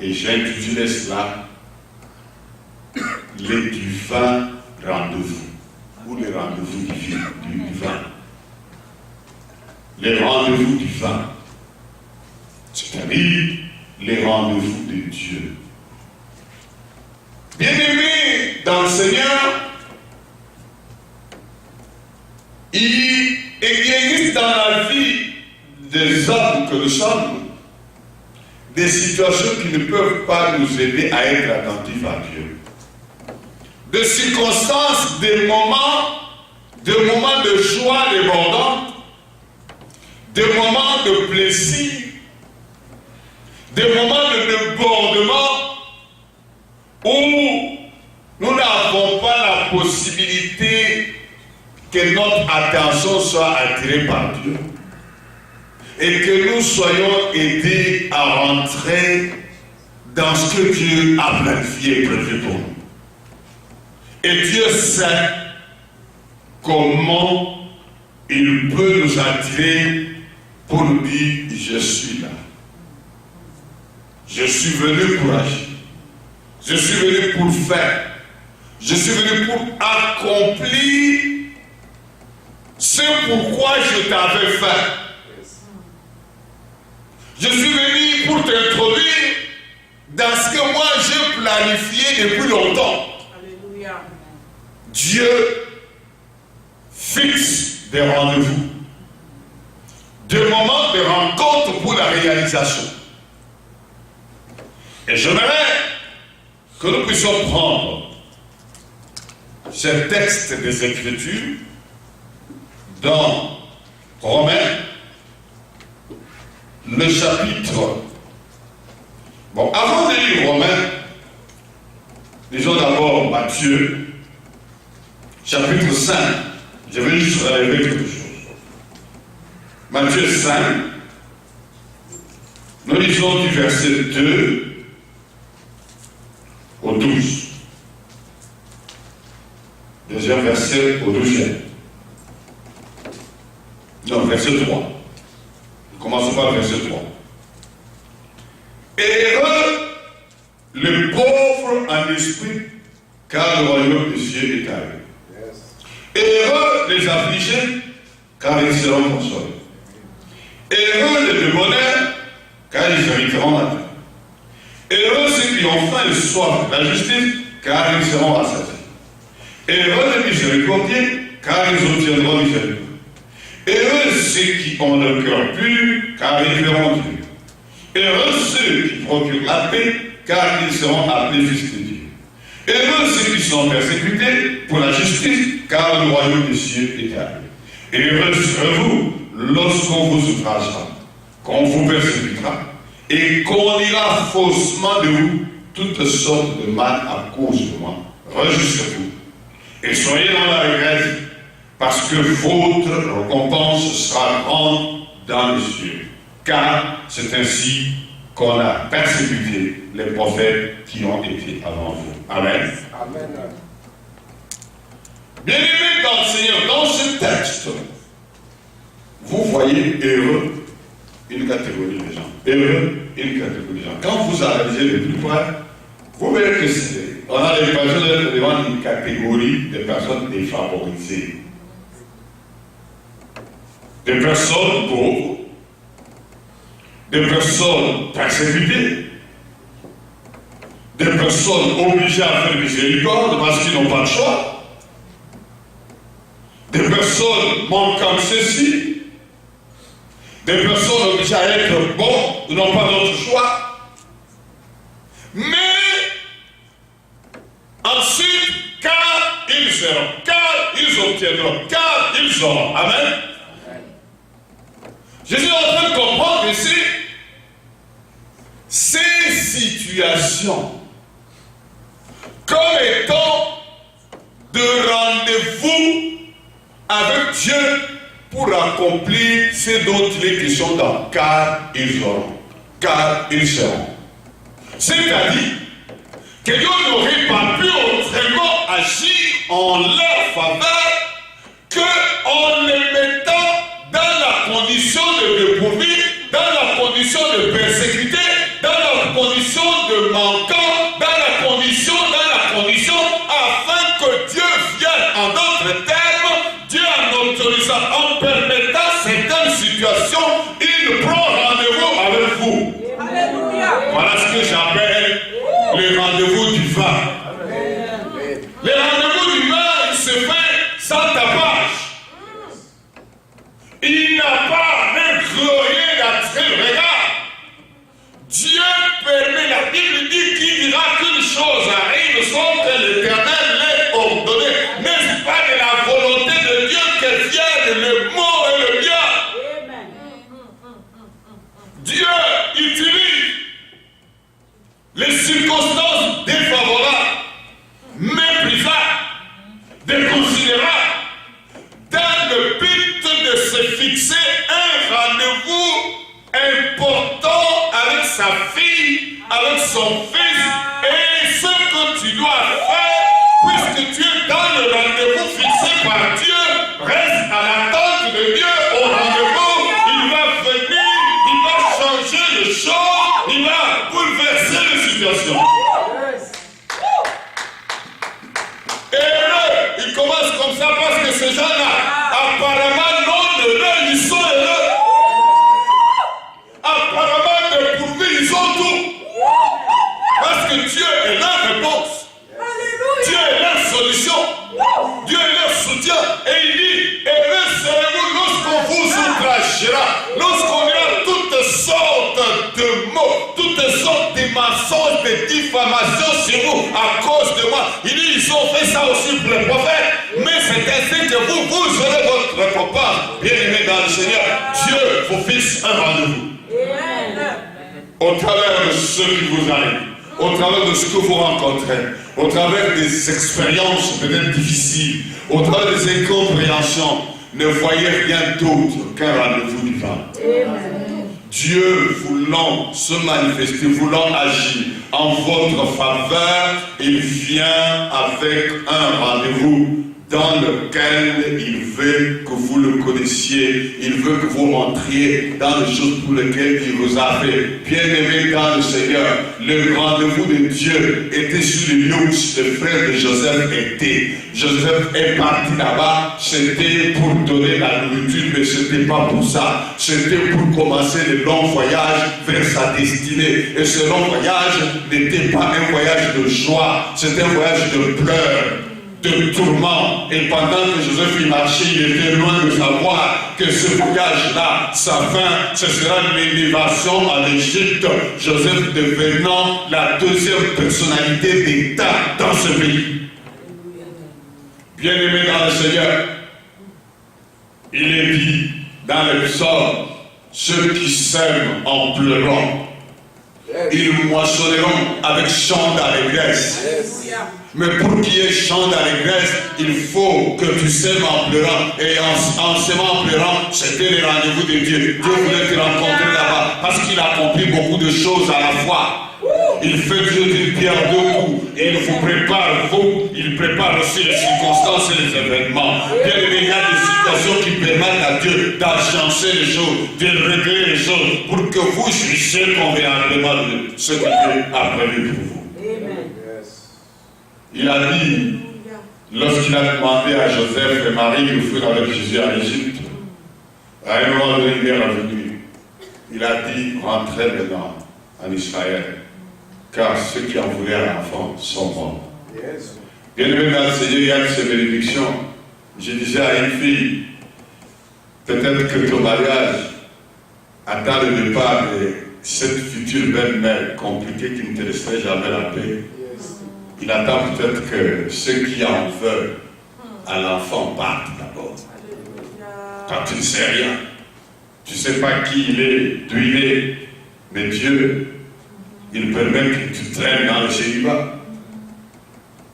et j'ai intitulé cela les divins rendez-vous, ou les rendez-vous divins. Les rendez-vous divins, c'est-à-dire les rendez-vous de Dieu. Bien-aimés dans le Seigneur, il existe dans la vie des hommes que nous sommes des situations qui ne peuvent pas nous aider à être attentifs à Dieu. Des circonstances, des moments de joie débordante, des moments de plaisir, des moments de débordement où nous n'avons pas la possibilité que notre attention soit attirée par Dieu et que nous soyons aidés à rentrer dans ce que Dieu a planifié et prévu pour nous. Et Dieu sait comment il peut nous attirer pour nous dire, je suis là. Je suis venu pour agir. Je suis venu pour faire. Je suis venu pour accomplir ce pourquoi je t'avais fait. Je suis venu pour t'introduire dans ce que moi j'ai planifié depuis longtemps. Alléluia. Dieu fixe des rendez-vous, des moments de rencontre pour la réalisation. Et j'aimerais que nous puissions prendre ce texte des Écritures dans Romains, le chapitre. Bon, avant de lire Romains, lisons d'abord Matthieu, chapitre 5. Je vais juste relever quelque chose. Matthieu 5, nous lisons du verset 2 au 12. Deuxième verset au 12e. Non, verset 3. Commençons par verset 3. Heureux le pauvre en esprit, car le royaume des cieux est à eux. Heureux les affligés, car ils seront consolés. Heureux les débonnaires, car ils hériteront la terre. Heureux ceux qui ont faim et soif de la justice, car ils seront rassasiés. Heureux les miséricordieux, car ils obtiendront miséricorde. Heureux ceux qui ont le cœur pur, car ils verront Dieu. Heureux ceux qui procurent la paix, car ils seront appelés fils de Dieu. Heureux ceux qui sont persécutés pour la justice, car le royaume des cieux est à eux. Heureux serez-vous lorsqu'on vous outragera, qu'on vous persécutera, et qu'on dira faussement de vous toutes sortes de mal à cause de moi. Réjouissez-vous et soyez dans la régresse, parce que votre récompense sera grande dans les cieux. Car c'est ainsi qu'on a persécuté les prophètes qui ont été avant vous. Amen. Amen. Bien-aimés dans le Seigneur, dans ce texte, vous voyez heureux une catégorie de gens. Heureux une catégorie de gens. Quand vous analysez de plus près, vous verrez que on a l'impression d'être devant une catégorie de personnes défavorisées. Des personnes pauvres, des personnes persécutées, des personnes obligées à faire miséricorde parce qu'ils n'ont pas de choix, des personnes manquant de ceci, des personnes obligées à être bons, ils n'ont pas d'autre choix. Mais ensuite, car ils seront, car ils obtiendront, car ils auront. Amen. Je suis en train de comprendre ici ces situations comme étant de rendez-vous avec Dieu pour accomplir ce dont il est question dans car ils auront, car ils seront. C'est-à-dire que Dieu n'aurait pas pu autrement agir en leur faveur qu'en les mettant dans la condition de dépourvu, dans la condition de persécuté, dans la condition de manquant, dans la condition, afin que Dieu vienne, en d'autres termes, Dieu en autorisant, en permettant certaines situations, il prend rendez-vous avec vous. Alléluia. Voilà ce que j'appelle le rendez-vous divin. Le rendez-vous divin, il se fait sans tapage. Il n'a pas même glorieux d'attrait. Regarde, Dieu permet, la Bible dit qu'il dira qu'une chose arrive sans que l'Éternel l'ait ordonné. N'est-ce pas de la volonté de Dieu que vienne le mot et le bien? Dieu utilise les circonstances défavorables, méprisables, déconsidérables, dans le but de se fixer un rendez-vous important avec sa fille, avec son fils, et ce que tu dois faire, puisque tu es dans le rendez-vous fixé par Dieu, reste à l'attente de Dieu au rendez-vous. Il va venir, il va changer les choses, il va bouleverser les situations. Et il commence comme ça parce que ces gens-là, apparemment non heureux, ils sont heureux. Apparemment dépourvus, ils ont tout. Parce que Dieu est leur réponse. Dieu est leur solution. Dieu est leur soutien. Et il dit, heureux serez-vous lorsqu'on vous outragera, lorsqu'on dira toutes sortes de mots, toutes sortes de mensonges, de diffamations sur vous à cause de moi. Il dit, ils ont fait ça aussi pour les prophètes, mais c'est ainsi que vous aurez votre récompense. Bien-aimés dans le Seigneur, Dieu vous fixe un rendez-vous. Au travers de ce qui vous arrive, au travers de ce que vous rencontrez, au travers des expériences peut-être difficiles, au travers des incompréhensions, ne voyez rien d'autre qu'un rendez-vous divin. Dieu voulant se manifester, voulant agir en votre faveur, il vient avec un rendez-vous dans lequel il veut que vous le connaissiez, il veut que vous rentriez dans les choses pour lesquelles il vous a fait. Bien-aimés dans le Seigneur, le rendez-vous de Dieu était sur le lieu où le frère de Joseph était. Joseph est parti là-bas, c'était pour donner la nourriture, mais ce n'était pas pour ça. C'était pour commencer le long voyage vers sa destinée. Et ce long voyage n'était pas un voyage de joie, c'était un voyage de pleurs, de tourments. Et pendant que Joseph y marchait, il était loin de savoir que ce voyage-là, sa fin, ce sera l'élévation en Égypte, Joseph devenant la deuxième personnalité d'État dans ce pays. Bien-aimé dans le Seigneur, il est dit dans le psaume, ceux qui sèment en pleurant, ils moissonneront avec chant d'allégresse. Mais pour qu'il y ait chant d'allégresse, il faut que tu sèmes en pleurant. Et en sèmant en pleurant, c'était le rendez-vous de Dieu. Dieu voulait te rencontrer là-bas parce qu'il a accompli beaucoup de choses à la fois. Il fait Dieu d'une pierre deux coups. Et il vous prépare, vous, il prépare aussi les circonstances et les événements. Bien aimé, il y a des situations qui permettent à Dieu d'agencer les choses, de régler les choses, pour que vous juissiez convenablement de ce que Dieu a prévu pour vous. Il a dit, lorsqu'il a demandé à Joseph et Marie de fuir avec Jésus à l'Égypte, à un moment donné, il est revenu. Il a dit, rentrez maintenant en Israël, car ceux qui en voulaient à l'enfant sont morts. Bien aimé dans le Seigneur, il y a de ces bénédictions. Je disais à une fille, peut-être que ton mariage attend le départ de cette future belle-mère compliquée qui ne te laisserait jamais la paix. Il attend peut-être que ceux qui en veulent à l'enfant partent d'abord. Quand tu ne sais rien, tu ne sais pas qui il est, d'où il est, mais Dieu, il permet que tu traînes dans le célibat.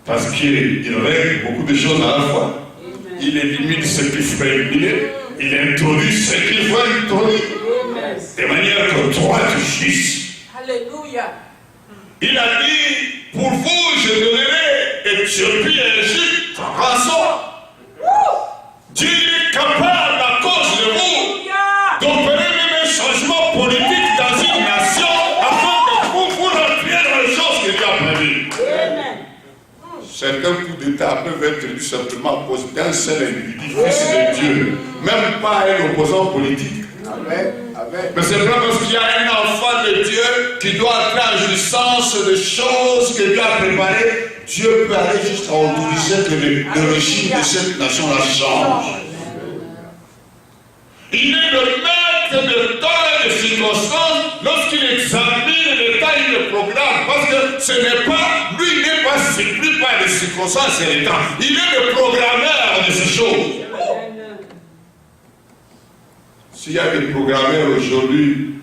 Parce qu'il règle beaucoup de choses à la fois. Il élimine ce qu'il faut éliminer, il introduit ce qu'il faut introduire. De manière que toi tu jouisses. Alléluia. Il a dit, pour vous, je donnerai Éthiopie et Égypte rançon. Dieu est capable, à cause de vous, d'opérer même un changement politique dans une nation afin que vous rentriez dans les choses que Dieu a prévues. Certains coups d'État peuvent être tout simplement à cause d'un seul individu, fils de Dieu, même pas un opposant politique. Amen. Mais c'est pas parce qu'il y a un enfant de Dieu qui doit entrer en jouissance de choses que Dieu a préparées. Dieu peut aller jusqu'à autoriser que le régime de cette nation-là change. Il est le maître de temps et de circonstances lorsqu'il examine l'état et le programme. Parce que ce n'est pas, lui, il n'est pas surpris par les circonstances et les temps. Il est le programmeur de ces choses. S'il y a des programmeurs aujourd'hui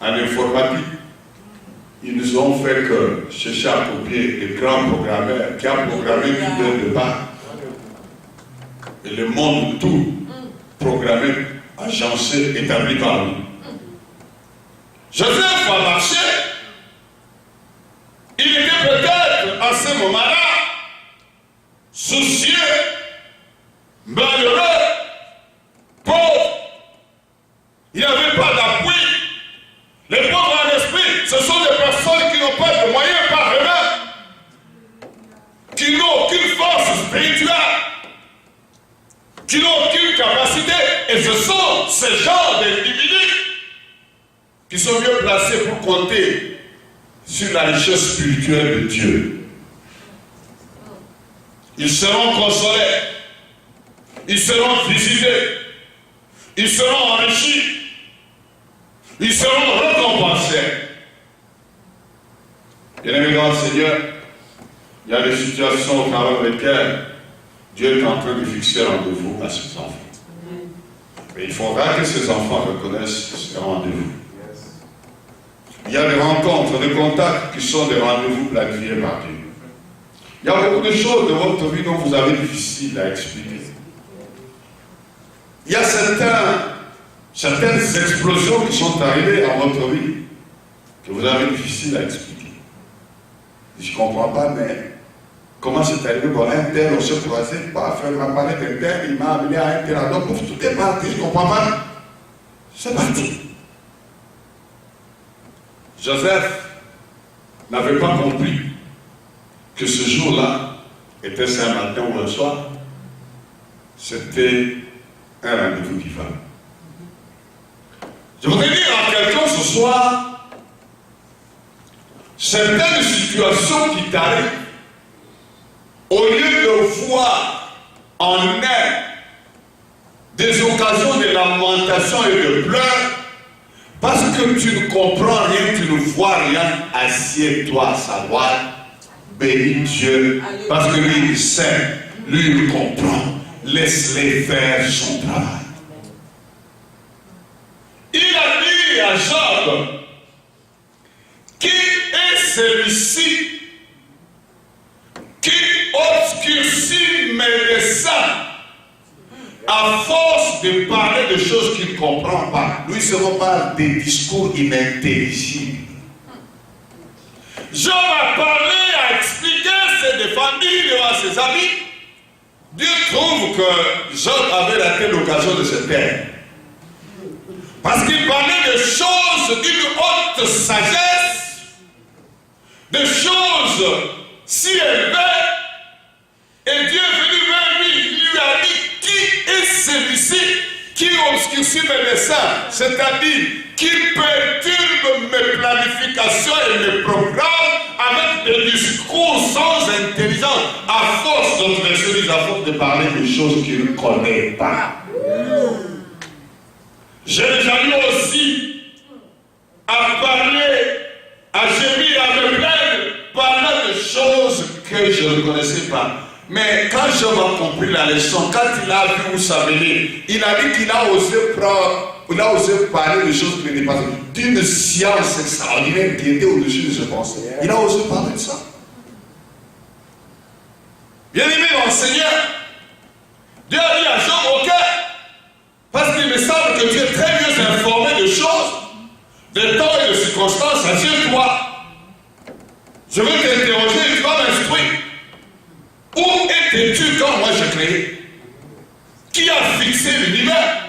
en informatique, ils nous ont fait que chercher à copier les grands programmeurs qui ont programmé tout dès le départ. Et le monde tout programmé, agencé, établi par nous. Joseph a marché. Il était peut-être à ce moment-là soucieux, malheureux, pauvre. Il n'y avait pas d'appui. Les pauvres en esprit, ce sont des personnes qui n'ont pas de moyens par eux-mêmes, qui n'ont aucune force spirituelle, qui n'ont aucune capacité. Et ce sont ces genres d'individus qui sont mieux placés pour compter sur la richesse spirituelle de Dieu. Ils seront consolés, ils seront visités, ils seront enrichis, ils seront récompensés. Bien-aimés dans le Seigneur, il y a des situations au travers desquelles Dieu est en train de fixer rendez-vous à ses enfants. Mais il faudra que ces enfants reconnaissent ce rendez-vous. Il y a des rencontres, des contacts qui sont des rendez-vous planifiés par Dieu. Il y a beaucoup de choses de votre vie dont vous avez difficile à expliquer. Il y a certaines explosions qui sont arrivées à votre vie que vous avez difficile à expliquer. Je ne comprends pas, mais Comment c'est arrivé? Bon, un tel, on s'est croisé, paf, il m'a parlé d'un tel, il m'a amené à un tel, alors tout est parti, je ne comprends pas. C'est parti. Joseph n'avait pas compris que ce jour-là était un matin ou un soir. C'était un rendez-vous divin. Je voudrais dire à quelqu'un ce soir, certaines situations qui t'arrivent, au lieu de voir en elles des occasions de lamentation et de pleurs, parce que tu ne comprends rien, tu ne vois rien, assieds-toi à savoir, bénis Dieu, parce que lui il sait, lui il comprend, laisse-les faire son travail. Il a dit à Job, qui est celui-ci qui obscurcit mes desseins à force de parler de choses qu'il ne comprend pas? Lui seulement parle des discours inintelligibles. Job a parlé, a expliqué, s'est défendu devant ses amis. Dieu trouve que Job avait raté l'occasion de se taire. Parce qu'il parlait de choses d'une haute sagesse, de choses si élevées, et Dieu est venu vers lui, il lui a dit, qui est celui-ci qui obscurcit mes desseins, c'est-à-dire qui perturbe mes planifications et mes programmes avec des discours sans intelligence, à force d'observer, à force de parler des choses qu'il ne connaît pas. J'ai déjà eu aussi à parler, à gémir, à me plaindre, parlant de choses que je ne connaissais pas. Mais quand Job a compris la leçon, quand il a vu où ça venait, il a dit qu'il a osé parler de choses qui n'étaient pas d'une science extraordinaire qui était au-dessus de ses pensées. Il a osé parler de ça. Bien aimé dans le Seigneur, Dieu a dit à Job, ok, parce qu'il me semble que tu es très mieux informé de choses, de temps et de circonstances, assieds-toi. Je veux t'interroger et tu vas m'instruire. Où étais-tu quand moi j'ai créé? Qui a fixé l'univers?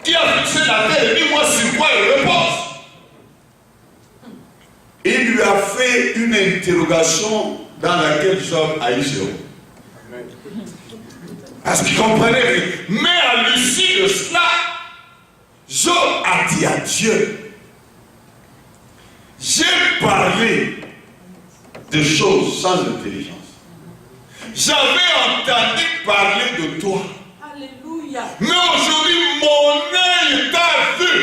Qui a fixé la terre? Dis-moi sur quoi il repose. Il lui a fait une interrogation dans laquelle Job a eu zéro. Parce qu'il comprenait rien. Mais à l'issue de cela, Job a dit à Dieu, j'ai parlé de choses sans intelligence. J'avais entendu parler de toi. Alléluia. Mais aujourd'hui, mon œil t'a vu.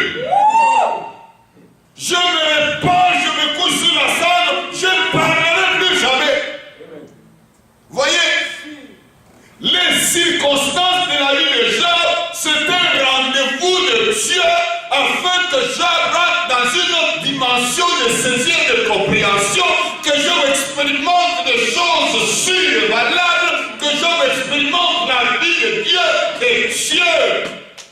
Je me répands, je me couche sur la salle, je ne parlerai plus jamais. Voyez, les circonstances de la vie de Job, c'est un rendez-vous de Dieu afin que Job rentre dans une autre dimension de saisie et de compréhension, que Job expérimente des choses sûres et valables, que Job expérimente la vie de Dieu, et Dieu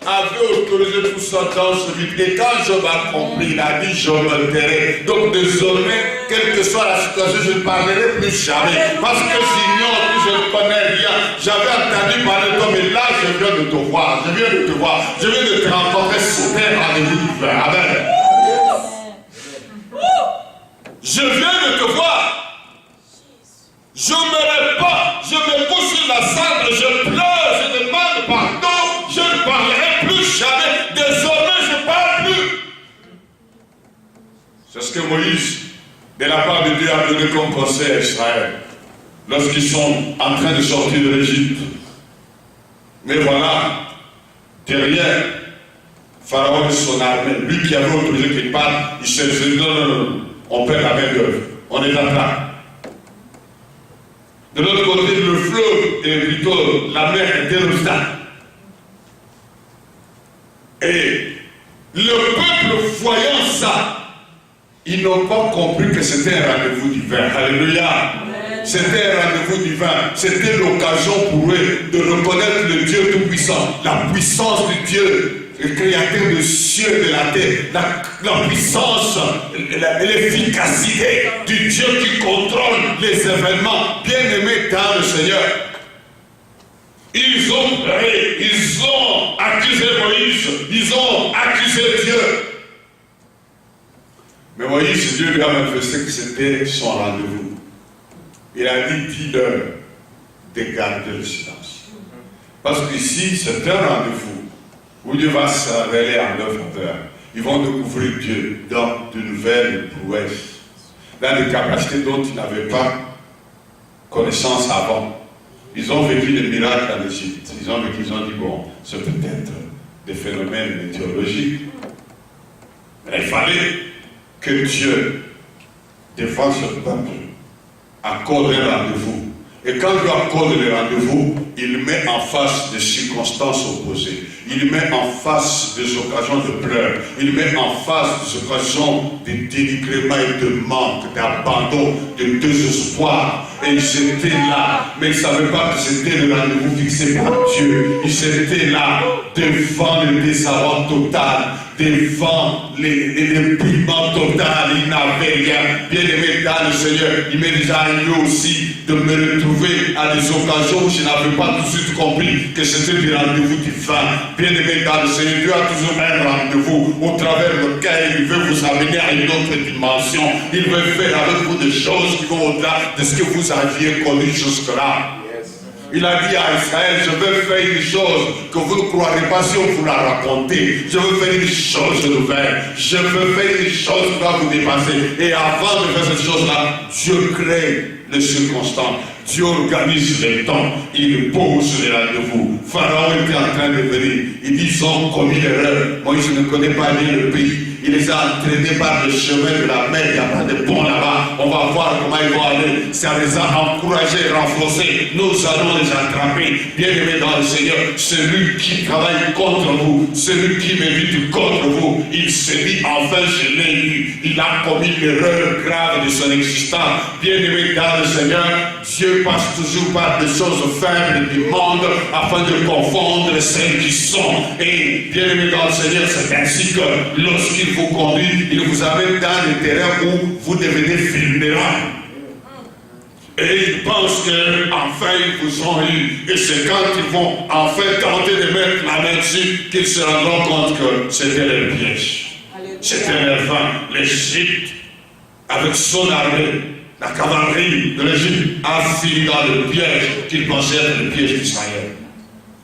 avait autorisé tout ça dans ce vide. Et quand Job a compris, il a dit, je me tairai. Donc désormais, quelle que soit la situation, je ne parlerai plus jamais. Parce que j'ignore, que je ne connais rien. J'avais entendu parler de toi, mais là, je viens de te voir. Je viens de te voir. Je viens de te rencontrer. C'était un rendez-vous du frère. Amen. Je viens de te voir. Je me répands, je me couche sur la cendre, je pleure, je demande pardon, je ne parlerai plus jamais. Désormais, je ne parle plus. C'est ce que Moïse, de la part de Dieu, a donné comme conseil à Israël lorsqu'ils sont en train de sortir de l'Égypte. Mais voilà, derrière Pharaon et son armée, lui qui avait autorisé qu'il parle, il s'est dit non, on perd la main d'œuvre, on est en train. De l'autre côté, le fleuve, et plutôt la mer était l'obstacle. Et le peuple voyant ça, ils n'ont pas compris que c'était un rendez-vous divin. Alléluia. C'était un rendez-vous divin. C'était l'occasion pour eux de reconnaître le Dieu Tout-Puissant, la puissance du Dieu le créateur des cieux et de la terre, la puissance, l'efficacité du Dieu qui contrôle les événements, bien-aimés dans le Seigneur. Ils ont pleuré, ils ont accusé Moïse, ils ont accusé Dieu. Mais Moïse, Dieu lui a manifesté que c'était son rendez-vous. Il a dit, dis-leur de garder le silence. Parce qu'ici, c'est un rendez-vous où Dieu va se révéler en leur faveur. Ils vont découvrir Dieu dans de nouvelles prouesses, dans des capacités dont ils n'avaient pas connaissance avant. Ils ont vécu des miracles en Égypte. Ils ont dit, bon, c'est peut-être des phénomènes météorologiques. Mais il fallait que Dieu, devant ce peuple, accorde un rendez-vous. Et quand Dieu accorde le rendez-vous, il met en face des circonstances opposées. Il met en face des occasions de pleurs. Il met en face des occasions de dénigrement et de manque, d'abandon, de désespoir. Et ils étaient là, mais ils ne savaient pas que c'était le rendez-vous fixé par Dieu. Ils étaient là devant le désarroi total, devant l'épuisement total. Ils n'avaient rien. Bien aimé dans le Seigneur, il m'est déjà arrivé aussi de me retrouver à des occasions où je n'avais pas tout de suite compris que c'était du rendez-vous divin. Bien aimé dans le Seigneur, Dieu a toujours un rendez-vous au travers lequel il veut vous amener à une autre dimension. Il veut faire avec vous des choses qui vont au-delà de ce que vous aviez connu jusque-là. Il a dit à Israël, je veux faire une chose que vous ne croirez pas si on vous la raconter. Je veux faire une chose nouvelle. Je veux faire une chose qui va vous dépasser. Et avant de faire cette chose-là, Dieu crée les circonstances. Dieu organise les temps. Il pose les rendez-vous. Pharaon était en train de venir. Ils ont commis l'erreur. Moïse ne connaît pas bien le pays. Il les a entraînés par le chemin de la mer. Il n'y a pas de pont là-bas. On va voir comment ils vont aller. Ça les a encouragés, renforcés. Nous allons les attraper. Bien-aimés dans le Seigneur, celui qui travaille contre vous, celui qui médite contre vous, il se dit, enfin je l'ai eu. Il a commis l'erreur grave de son existence. Bien-aimés dans le Seigneur, Dieu passe toujours par des choses faibles du monde afin de confondre celles qui sont. Et bien-aimés dans le Seigneur, c'est ainsi que lorsqu'il vous conduit, il vous amène dans les terrains où vous devenez vulnérables. Et ils pensent qu'enfin ils vous ont eu. Et c'est quand ils vont enfin tenter de mettre la main dessus qu'ils se rendront compte que c'était leur piège. C'était leur fin. L'Égypte, avec son armée, la cavalerie de l'Égypte, a fini dans le piège qu'ils pensaient être le piège d'Israël.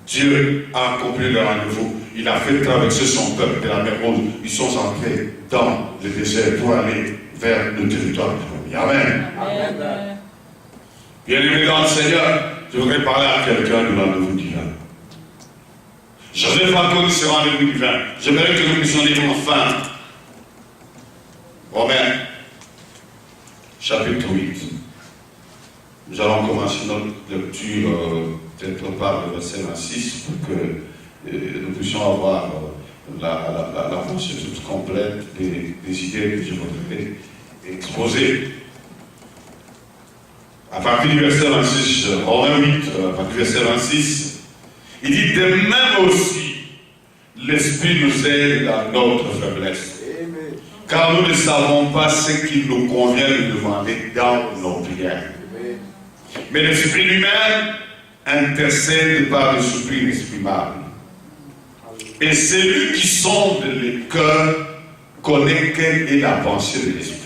Dieu a accompli le rendez-vous. Il a fait traverser son peuple de la mer Rouge. Ils sont entrés dans le désert pour aller vers le territoire promis. Amen. Amen. Bien-aimés dans le Seigneur, je voudrais parler à quelqu'un du rendez-vous divin. Joseph a connu ce rendez-vous divin. J'aimerais que nous puissions lire enfin Romains, chapitre 8. Nous allons commencer notre lecture peut-être par le verset 26 pour que nous puissions avoir la pensée toute complète des idées que je voudrais exposer. À partir du verset 26, Romains 8, à partir du verset 26, il dit, de même aussi, l'Esprit nous aide dans notre faiblesse. Amen. Car nous ne savons pas ce qu'il nous convient de demander dans nos prières. Amen. Mais l'Esprit lui-même intercède par le souffle inexprimable. Et celui qui sonde les cœurs connaît quelle est la pensée de l'Esprit.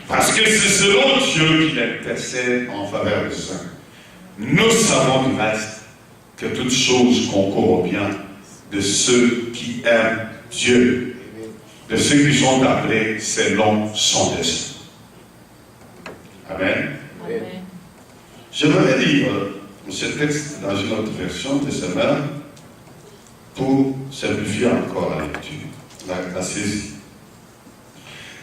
Parce que c'est selon Dieu qu'il intercède en faveur des saints. Nous savons du reste que toutes choses concourent au bien de ceux qui aiment Dieu, de ceux qui sont appelés selon son dessein. Amen. Amen. Je vais lire ce texte dans une autre version de ce même pour simplifier encore la lecture, la saisie.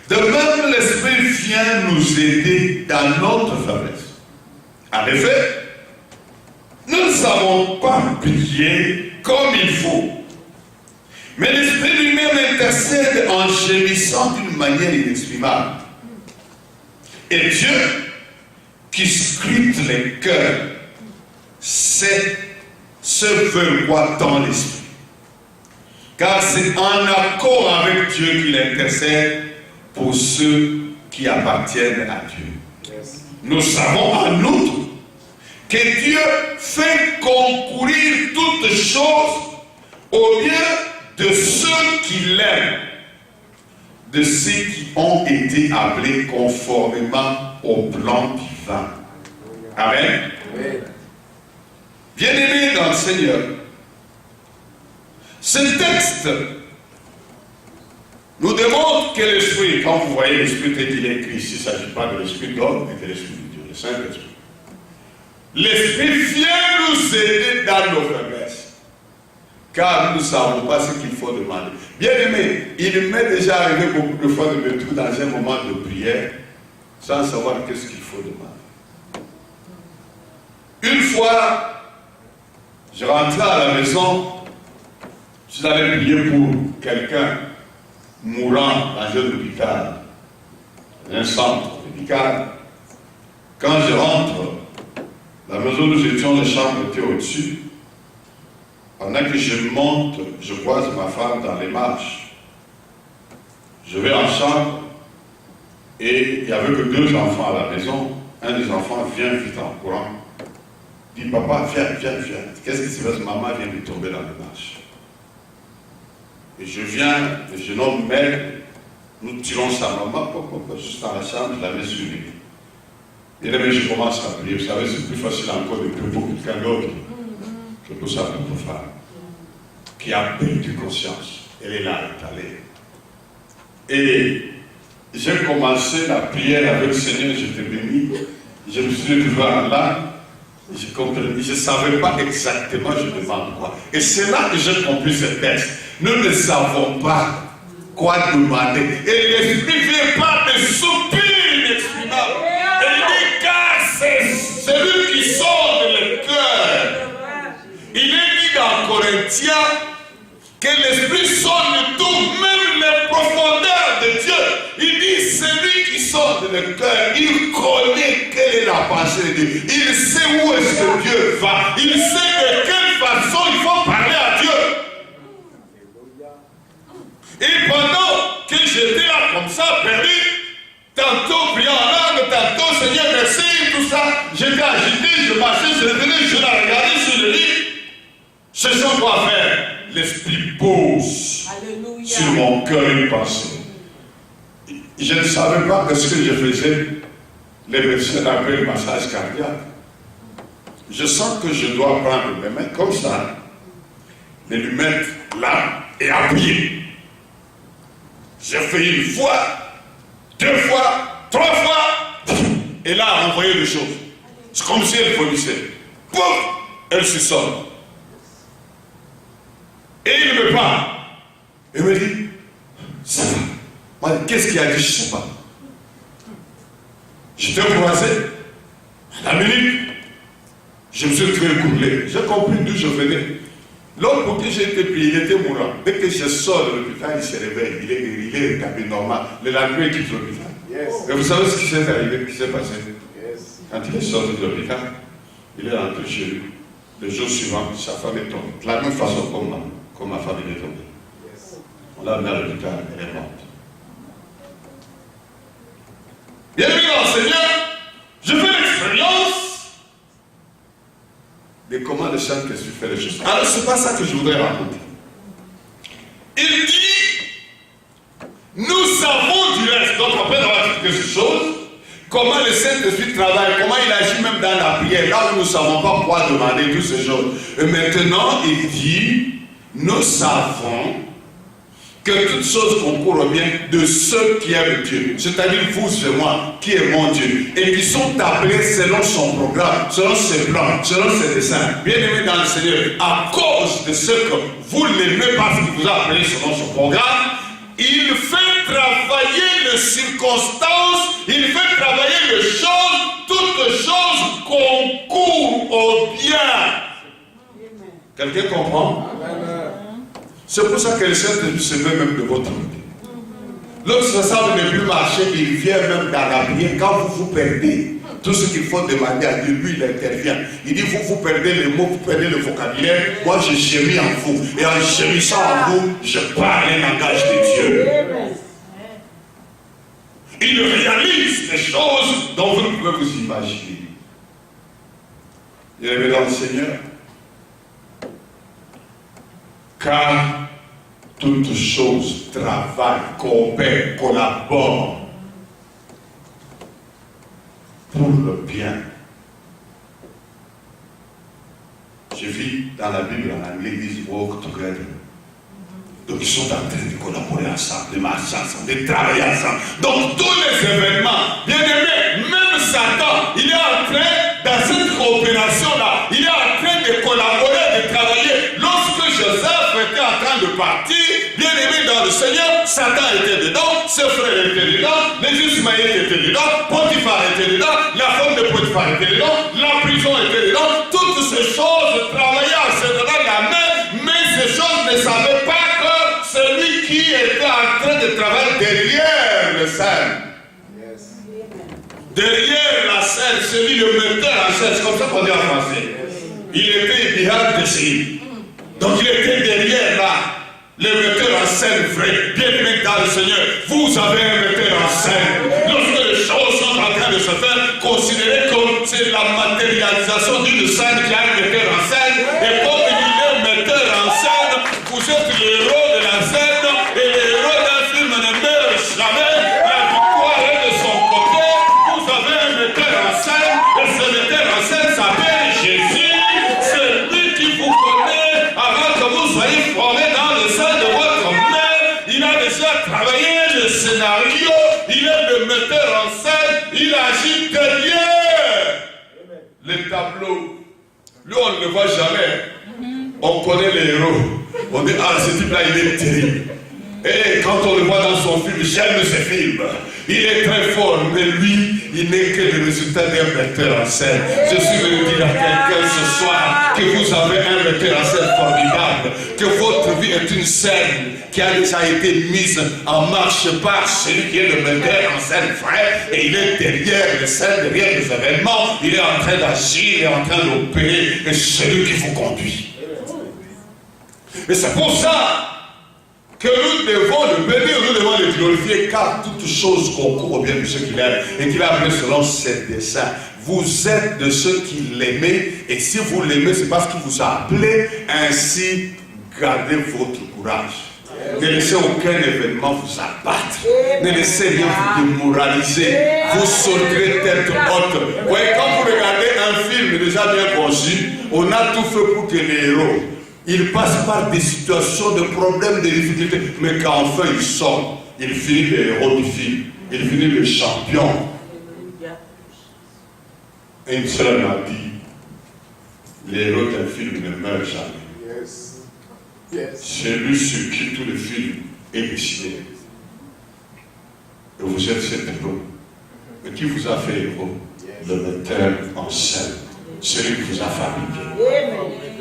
De même, l'Esprit vient nous aider dans notre faiblesse. En effet, nous ne savons pas prier comme il faut. Mais l'Esprit lui-même intercède en gémissant d'une manière inexprimable. Et Dieu, qui scrute les cœurs, sait ce vers quoi dans l'Esprit. Car c'est en accord avec Dieu qu'il intercède pour ceux qui appartiennent à Dieu. Nous savons en outre que Dieu fait concourir toutes choses au bien de ceux qui l'aiment, de ceux qui ont été appelés conformément au plan divin. Amen. Bien-aimés dans le Seigneur, ce texte nous démontre que l'Esprit, quand vous voyez l'Esprit tel qu'il est écrit ici, il ne s'agit pas de l'Esprit d'homme, mais de l'Esprit de Dieu, le Saint-Esprit. L'Esprit vient nous aider dans nos faiblesses, car nous ne savons pas ce qu'il faut demander. Bien aimé, il m'est déjà arrivé beaucoup de fois de me trouver dans un moment de prière, sans savoir qu'est-ce qu'il faut demander. Une fois, je rentrais à la maison, je suis allé prier pour quelqu'un mourant dans un hôpital, un centre médical. Quand je rentre, la maison où nous étions, les chambres étaient au-dessus. Pendant que je monte, je croise ma femme dans les marches. Je vais en chambre et il n'y avait que 2 enfants à la maison. Un des enfants vient vite en courant. Il dit, papa, viens. Qu'est-ce qui se passe? Maman vient de tomber dans les marches. Et je viens, le jeune homme m'aide, nous tirons sa maman, juste dans la chambre, je la mets sur lui. Et là, je commence à prier. Vous savez, c'est plus facile encore de prier pour quelqu'un d'autre que pour sa propre femme, qui a perdu conscience. Elle est là, étalée. Et j'ai commencé la prière avec le Seigneur, j'étais béni. Je me suis retrouvé en larmes. Je ne savais pas exactement je demande quoi. Et c'est là que j'ai compris ce texte. Nous ne savons pas quoi demander. Et l'Esprit vient par des soupirs inexprimables. Et il dit, car c'est celui qui sonde le cœur. Il est dit dans Corinthiens que l'Esprit sonde tout, même les profondeurs de Dieu. Il dit, celui qui sonde le cœur, il connaît quelle est la pensée de Dieu. Il sait où est-ce que Dieu va. Il sait de quelle façon il faut parler à Dieu. Et pendant que j'étais là comme ça, perdu, tantôt priant en langue, tantôt Seigneur merci, tout ça, j'étais agité, je marchais, je revenais, je la regardais sur le lit. Je sais quoi faire. L'Esprit pose sur mon cœur une pensée. Je ne savais pas que ce que je faisais, les médecins appellent massage cardiaque. Je sens que je dois prendre mes mains comme ça, les lui mettre là et appuyer. J'ai fait 1 fois, 2 fois, 3 fois, et là, envoyer les choses. C'est comme si elle vomissait. Pouf, elle se sort. Et il me parle. Il me dit, ça va. Moi, qu'est-ce qu'il a dit? Je ne sais pas. J'étais croisé. À la minute, je me suis trouvé coulé. J'ai compris d'où je venais. L'homme pour qui j'ai été pris, il était mourant. Dès que je sors de l'hôpital, il se réveille. Il est rétabli normal. Le lendemain, il quitte l'hôpital. Et vous savez ce qui s'est arrivé, ce qui s'est passé? Quand il est sorti de l'hôpital, il est rentré chez lui. Le jour suivant, sa femme est tombée. De la même façon comme ma femme est tombée. On l'a amenée à l'hôpital, elle est morte. Bienvenue dans le Seigneur, je fais l'expérience de comment le Saint-Esprit fait les choses. Alors, ce n'est pas ça que je voudrais raconter. Il dit, nous savons du reste, donc après avoir expliqué ces choses, comment le Saint-Esprit travaille, comment il agit même dans la prière, là où nous ne savons pas quoi demander, toutes ces choses. Et maintenant, il dit, nous savons que toutes choses concourent au bien de ceux qui aiment Dieu, c'est-à-dire vous et moi, qui aimons Dieu, et qui sont appelés selon son programme, selon ses plans, selon ses desseins. Bien-aimés dans le Seigneur, à cause de ce que vous l'aimez parce qu'il vous a appelé selon son programme, il fait travailler les circonstances, il fait travailler les choses, toutes choses concourent au bien. Quelqu'un comprend? C'est pour ça que le Saint-Esprit se met même de votre côté. Lorsque ça semble ne plus marcher, il vient même dans la prière quand vous vous perdez. Tout ce qu'il faut demander à Dieu, lui, il intervient. Il dit, vous perdez les mots, vous perdez le vocabulaire. Moi, je gémis en vous. Et en gémissant en vous, je parle un langage de Dieu. Il réalise des choses dont vous ne pouvez vous imaginer. Il est dans le Seigneur. Car toutes choses travaillent, coopèrent, collaborent pour le bien. Je vis dans la Bible en anglais, ils disent walk together. Donc ils sont en train de collaborer ensemble, de marcher ensemble, de travailler ensemble. Donc tous les événements, bien aimés, même Satan, il est en train, dans cette coopération-là, il est en train de collaborer, de travailler. Lorsque Joseph était en train de partir, bien aimé dans le Seigneur, Satan était dedans, ses frères étaient dedans, les Ismaélites étaient dedans, Potiphar était dedans, la femme de Potiphar était dedans, la prison était dedans. Toutes ces choses travaillaient en se donnant la main, mais ces choses ne savaient pas que celui qui était en train de travailler derrière le scène, derrière la scène, celui le metteur en scène, c'est comme ça qu'on dit en français. Il était behind the scene. Donc il était derrière là, le metteur en scène vrai, bien aimé dans le Seigneur. Vous avez un metteur en scène. Lorsque les choses sont en train de se faire, considérez comme c'est la matérialisation d'une scène qui a un metteur en scène. Et comme il est metteur en scène, vous êtes le héros de la scène, et le héros d'un film ne meurt jamais. La victoire est de son côté. Vous avez un metteur en scène, et ce metteur en scène s'appelle Jésus. C'est lui qui vous connaît avant que vous soyez formés dans le sein de votre mère. Il a déjà travaillé le scénario, il est le metteur en scène, il agit derrière les tableaux. Lui, on ne le voit jamais. On connaît les héros. On dit, ah, ce type-là, il est terrible. Et quand on le voit dans son film, j'aime ce film. Il est très fort, mais lui, il n'est que le résultat d'un metteur en scène. Je suis venu dire à quelqu'un ce soir que vous avez un metteur en scène formidable, que votre vie est une scène qui a déjà été mise en marche par celui qui est le metteur en scène vrai, et il est derrière les scènes, derrière les événements, il est en train d'agir, il est en train d'opérer, et c'est celui qui vous conduit. Et c'est pour ça que nous devons le bénir, nous devons le glorifier, car toutes choses concourent au bien de ceux qu'il aime et qu'il a appelé selon ses desseins. Vous êtes de ceux qui l'aimez, et si vous l'aimez, c'est parce qu'il vous a appelé. Ainsi, gardez votre courage. Ne laissez aucun événement vous abattre. Ne laissez rien vous démoraliser. Vous sauterez tête haute. Vous voyez, quand vous regardez un film déjà bien conçu, on a tout fait pour que les héros, il passe par des situations de problèmes, de difficultés, mais quand enfin il sort, il finit le héros du film, il finit le champion. Et une sœur m'a dit, les héros d'un film ne meurent jamais. C'est lui sur qui tout le film est décidé. Et vous êtes cet héros. Mais qui vous a fait héros? Le metteur en scène, celui qui vous a fabriqué.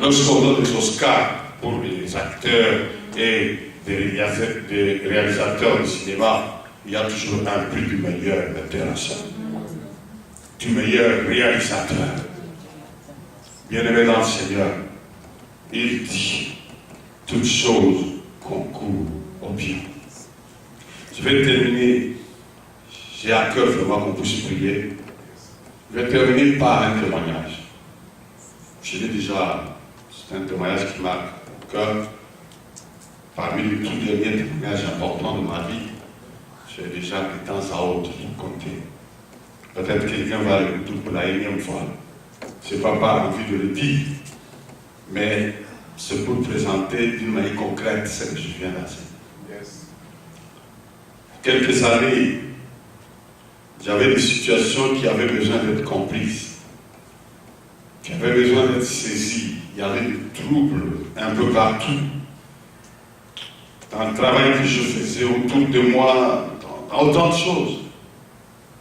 Lorsqu'on donne des Oscars pour les acteurs et des réalisateurs de cinéma, il y a toujours un prix du meilleur metteur en scène, du meilleur réalisateur. Bien-aimé dans le Seigneur, il dit, toutes choses concourent au bien. Je vais terminer, j'ai à cœur vraiment qu'on puisse prier. Je vais terminer par un témoignage. Je l'ai déjà. C'est un témoignage qui marque mon cœur. Parmi les tout derniers témoignages importants de ma vie, j'ai déjà de temps à autre compté. Peut-être que quelqu'un va l'écouter pour la énième fois. Je n'ai pas envie de le dire, mais c'est pour présenter d'une manière concrète ce que je viens d'enseigner. Quelques années, j'avais des situations qui avaient besoin d'être comprises, qui avaient besoin d'être saisies. Il y avait des troubles un peu partout. Dans le travail que je faisais autour de moi, dans autant de choses.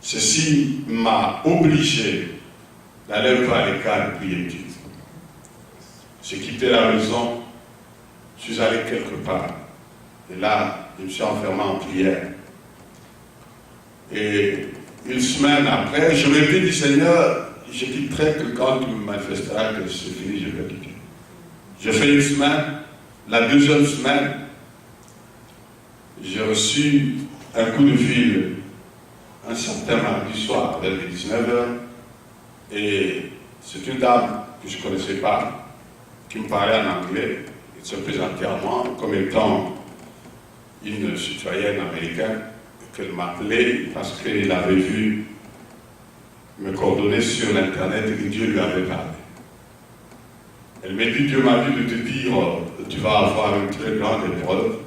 Ceci m'a obligé d'aller un peu à l'écart et prier Dieu. J'ai quitté la maison, je suis allé quelque part. Et là, je me suis enfermé en prière. Et Une semaine après, je me dis, Seigneur, je quitterai que quand tu me manifesteras que c'est fini, je vais quitter. J'ai fait une semaine. La deuxième semaine, j'ai reçu un coup de fil un certain mardi soir, vers 19h, et c'est une dame que je ne connaissais pas, qui me parlait en anglais, et se présentait à moi comme étant une citoyenne américaine, qu'elle m'appelait parce qu'elle avait vu mes coordonnées sur l'internet et que Dieu lui avait parlé. Elle m'a dit, Dieu m'a dit de te dire, tu vas avoir une très grande épreuve,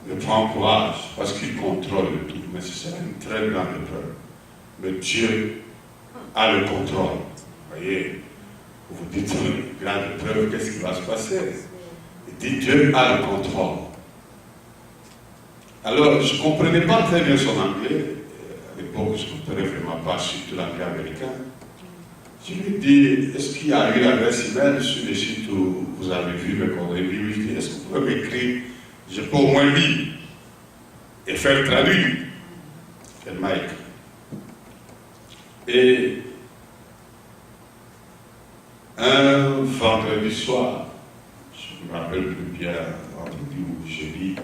mais prends courage, parce qu'il contrôle le tout, mais ce sera une très grande épreuve. Mais Dieu a le contrôle. Vous voyez, vous dites, une grande épreuve, qu'est-ce qui va se passer? Il dit, Dieu a le contrôle. Alors, je ne comprenais pas très bien son anglais. À l'époque, je ne comprenais vraiment pas, surtout l'anglais américain. Je lui dis, est-ce qu'il y a eu l'adresse email sur le site où vous avez vu mes coordonnées? Je lui dis, est-ce que vous pouvez m'écrire? Je peux au moins lire et faire traduire. Elle m'a écrit. Et un vendredi soir, je ne me rappelle plus bien, vendredi ou jeudi,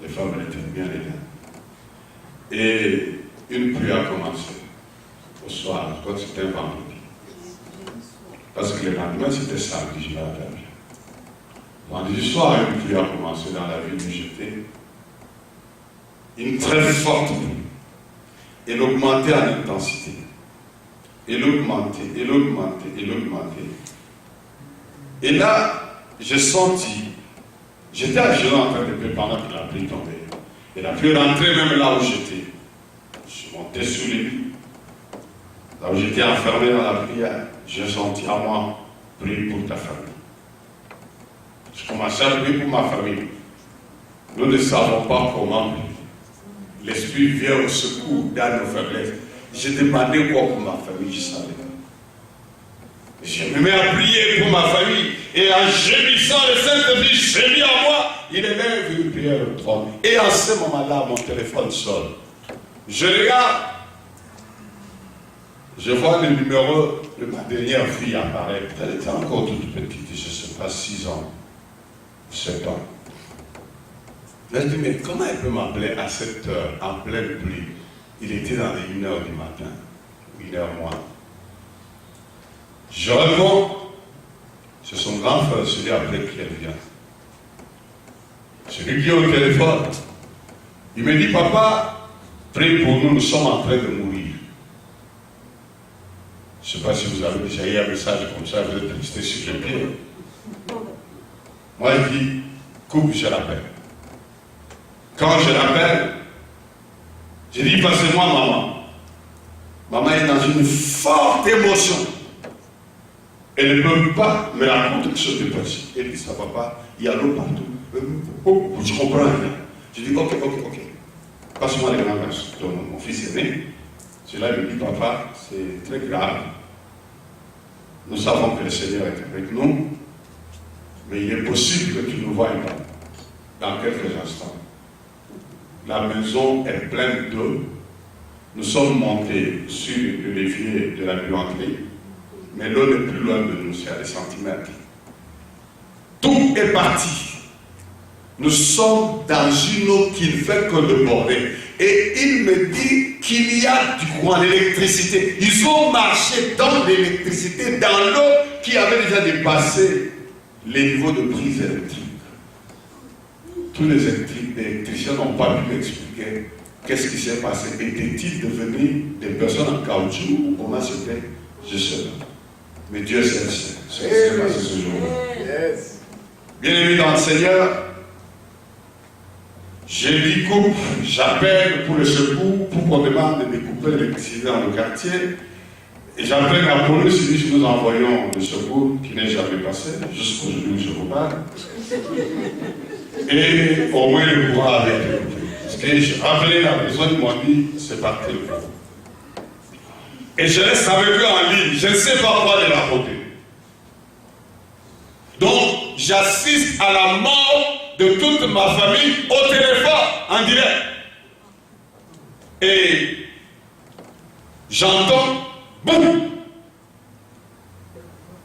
les femmes étaient bien les gars. Et une pluie a commencé au soir, je crois que c'était un vendredi. Parce que le lendemain c'était samedi, je me rappelle bien. Vendredi soir, une pluie a commencé dans la ville où j'étais. Une très forte pluie. Elle augmentait en intensité. Elle augmentait, elle augmentait, elle augmentait. Et là, j'ai senti, j'étais à genoux en train de prier pendant que la pluie tombait. Et la pluie rentrait même là où j'étais. Je montais sur les lits. Là où j'étais enfermé dans la prière, j'ai senti à moi, prie pour ta famille. Je commençais à prier pour ma famille. Nous ne savons pas comment prier. L'Esprit vient au secours dans nos faiblesses. J'ai demandé quoi pour ma famille, je savais pas. Je me mets à prier pour ma famille. Et en gémissant, le Saint-Esprit gémit en moi. Il élève une prière au trône. Et en ce moment-là, mon téléphone sonne. Je regarde. Je vois le numéro de ma dernière fille apparaître. Elle était encore toute petite, je ne sais pas, 6 ans, 7 ans. Je me dis, mais comment elle peut m'appeler à cette heure, en pleine pluie? Il était dans les 1h du matin, 1h moins. Je réponds, c'est son grand frère, celui après qui elle vient. Celui qui est au téléphone. Il me dit, papa, prie pour nous, nous sommes en train de mourir. Je ne sais pas si vous avez déjà eu un message comme ça, vous êtes resté sur le pied. Moi, je dis, coupe, je l'appelle. Quand je l'appelle, je dis, passez-moi maman. Maman est dans une forte émotion. Elle ne peut pas me raconter quelque chose de précis. Elle dit, ça va pas, il y a l'eau partout. Je comprends rien. Je dis, ok. Passe-moi les grands garçons. Donc, mon fils est né. Cela me dit, papa, c'est très grave. Nous savons que le Seigneur est avec nous, mais il est possible que tu ne nous voies pas dans quelques instants. La maison est pleine d'eau. Nous sommes montés sur le levier de la buanderie, mais l'eau n'est plus loin de nous, c'est à des centimètres. Tout est parti. Nous sommes dans une eau qui ne fait que déborder. Et il me dit qu'il y a du courant, l'électricité. Ils ont marché dans l'électricité, dans l'eau qui avait déjà dépassé les niveaux de prise électrique. Tous les électriciens n'ont pas pu m'expliquer qu'est-ce qui s'est passé. Étaient-ils devenus des personnes en caoutchouc ou comment c'était? Je ne sais pas. Mais Dieu sait ce qui s'est passé ce jour-là. Bien-aimés dans le Seigneur, je dis coupe, j'appelle pour le secours, pour qu'on demande de découper l'électricité dans le quartier. Et j'appelle la police, et nous envoyons le secours qui n'est jamais passé, jusqu'aujourd'hui où je vous parle. Et au moins le courant avait été coupé. Parce que j'ai rappelé la maison, ils m'ont dit, c'est parti le courant. Et je reste avec eux en ligne, je ne sais pas quoi les raconter. Donc, j'assiste à la mort de toute ma famille au téléphone, en direct. Et J'entends, boum.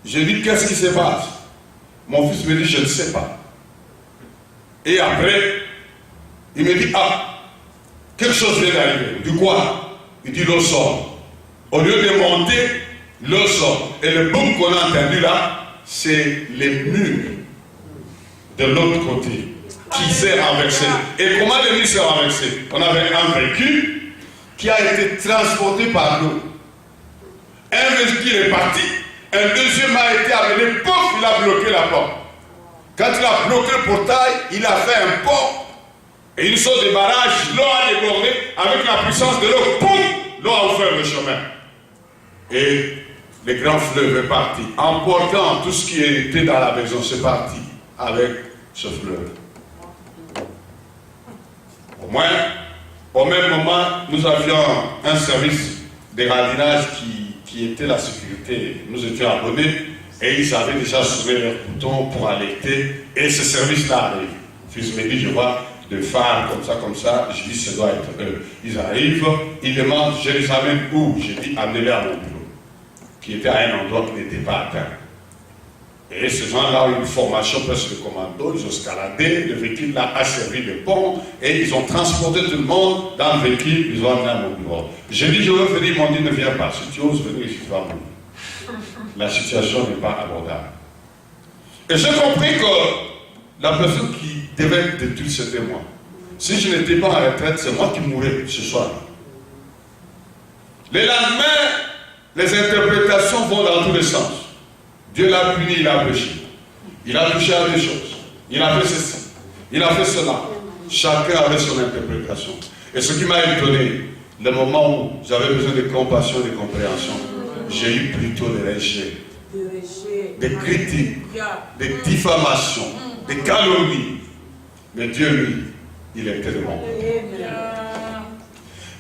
Je dis, qu'est-ce qui se passe? Mon fils me dit, je ne sais pas. Et après, il me dit, ah, quelque chose vient d'arriver. Du quoi? Il dit, l'eau sort. Au lieu de monter, l'eau sort. Et le boum qu'on a entendu là, c'est les murs de l'autre côté qui s'est renversé. Et comment les murs s'est renversé? On avait un véhicule qui a été transporté par l'eau. Un véhicule est parti, un deuxième a été amené, pouf, il a bloqué la porte. Quand il a bloqué le portail, il a fait un pont et une sorte de barrage, l'eau a débordé avec la puissance de l'eau, pouf, l'eau a ouvert le chemin. Et le grand fleuve est parti, emportant tout ce qui était dans la maison, c'est parti avec ce fleuve. Au moins, au même moment, nous avions un service de radinage qui était la sécurité. Nous étions abonnés et ils avaient déjà soulevé leur bouton pour alerter. Et ce service-là arrive. Fils me dit, je vois des phares comme ça. Je dis, ça doit être eux. Ils arrivent, ils demandent, je les amène où? J'ai dit, amenez-les à mon bureau, qui était à un endroit qui n'était pas atteint. Et ces gens-là ont eu une formation presque de commando, ils ont escaladé, le véhicule là a servi de pont, et ils ont transporté tout le monde dans le véhicule, ils ont amené à mon bureau. J'ai dit, je veux venir, ils m'ont dit, ne viens pas, si tu oses venir ici, tu vas mourir. La situation n'est pas abordable. Et j'ai compris que la personne qui devait être détruite, c'était moi. Si je n'étais pas en retraite, c'est moi qui mourrais ce soir. Le lendemain, les interprétations vont dans tous les sens. Dieu l'a puni, il a péché. Il a touché à des choses. Il a fait ceci. Il a fait cela. Chacun avait son interprétation. Et ce qui m'a étonné, le moment où j'avais besoin de compassion et de compréhension, j'ai eu plutôt des rejets, des critiques, des diffamations, des calomnies. Mais Dieu, lui, il était de mon côté.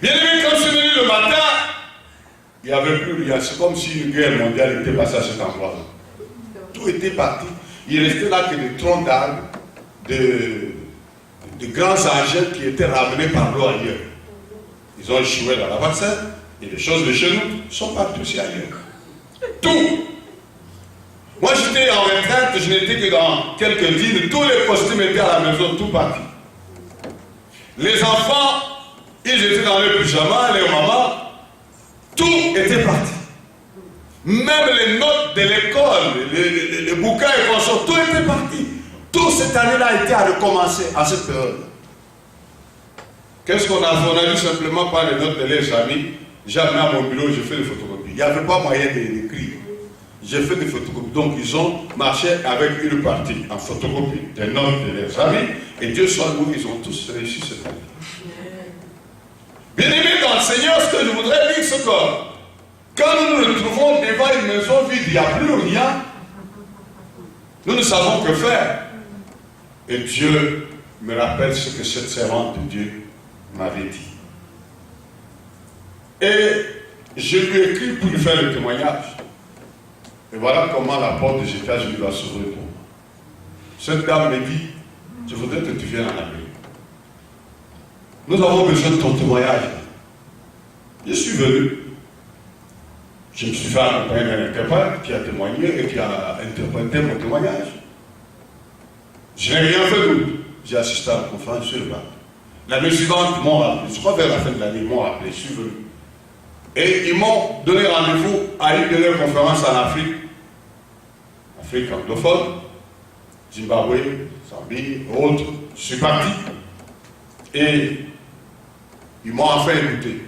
Bien aimé, quand je suis venu le matin, il n'y avait plus rien. C'est comme si une guerre mondiale était passée à cet endroit-là. Tout était parti. Il restait là que des troncs d'arbres, de grands engins qui étaient ramenés par l'eau ailleurs. Ils ont échoué dans la bassin et les choses de chez nous sont parties aussi ailleurs. Tout. Moi j'étais en retraite, je n'étais que dans quelques dînes, tous les costumes étaient à la maison, tout parti. Les enfants, ils étaient dans les pyjamas, les mamans, tout était parti. Même les notes de l'école, les bouquins et consorts, tout était parti. Tout cette année-là a été à recommencer à cette période. Qu'est-ce qu'on a fait? On a dû simplement prendre les notes de leurs amis. J'ai amené à mon bureau, j'ai fait des photocopies. Il n'y avait pas moyen d'écrire. J'ai fait des photocopies. Donc ils ont marché avec une partie en photocopie des notes de leurs amis. Et Dieu soit loué, ils ont tous réussi cette année. Bien aimé dans le Seigneur, ce que je voudrais dire, c'est que quand nous nous retrouvons devant une maison vide, il n'y a plus rien, nous ne savons que faire. Et Dieu me rappelle ce que cette servante de Dieu m'avait dit. Et je lui ai écrit pour lui faire le témoignage. Et voilà comment la porte des États-Unis va s'ouvrir pour moi. Cette dame me dit, je voudrais que tu viennes en Amérique. Nous avons besoin de ton témoignage. Je suis venu. Je me suis fait accompagner d'un interprète qui a témoigné et qui a interprété mon témoignage. Je n'ai rien fait d'autre. J'ai assisté à la conférence sur le bac. L'année suivante, ils m'ont rappelé. Je crois vers la fin de l'année, ils m'ont rappelé. Je suis venu. Et ils m'ont donné rendez-vous à une de leurs conférences en Afrique. Afrique anglophone, Zimbabwe, Zambie, autres. Je suis parti. Et ils m'ont enfin écouté,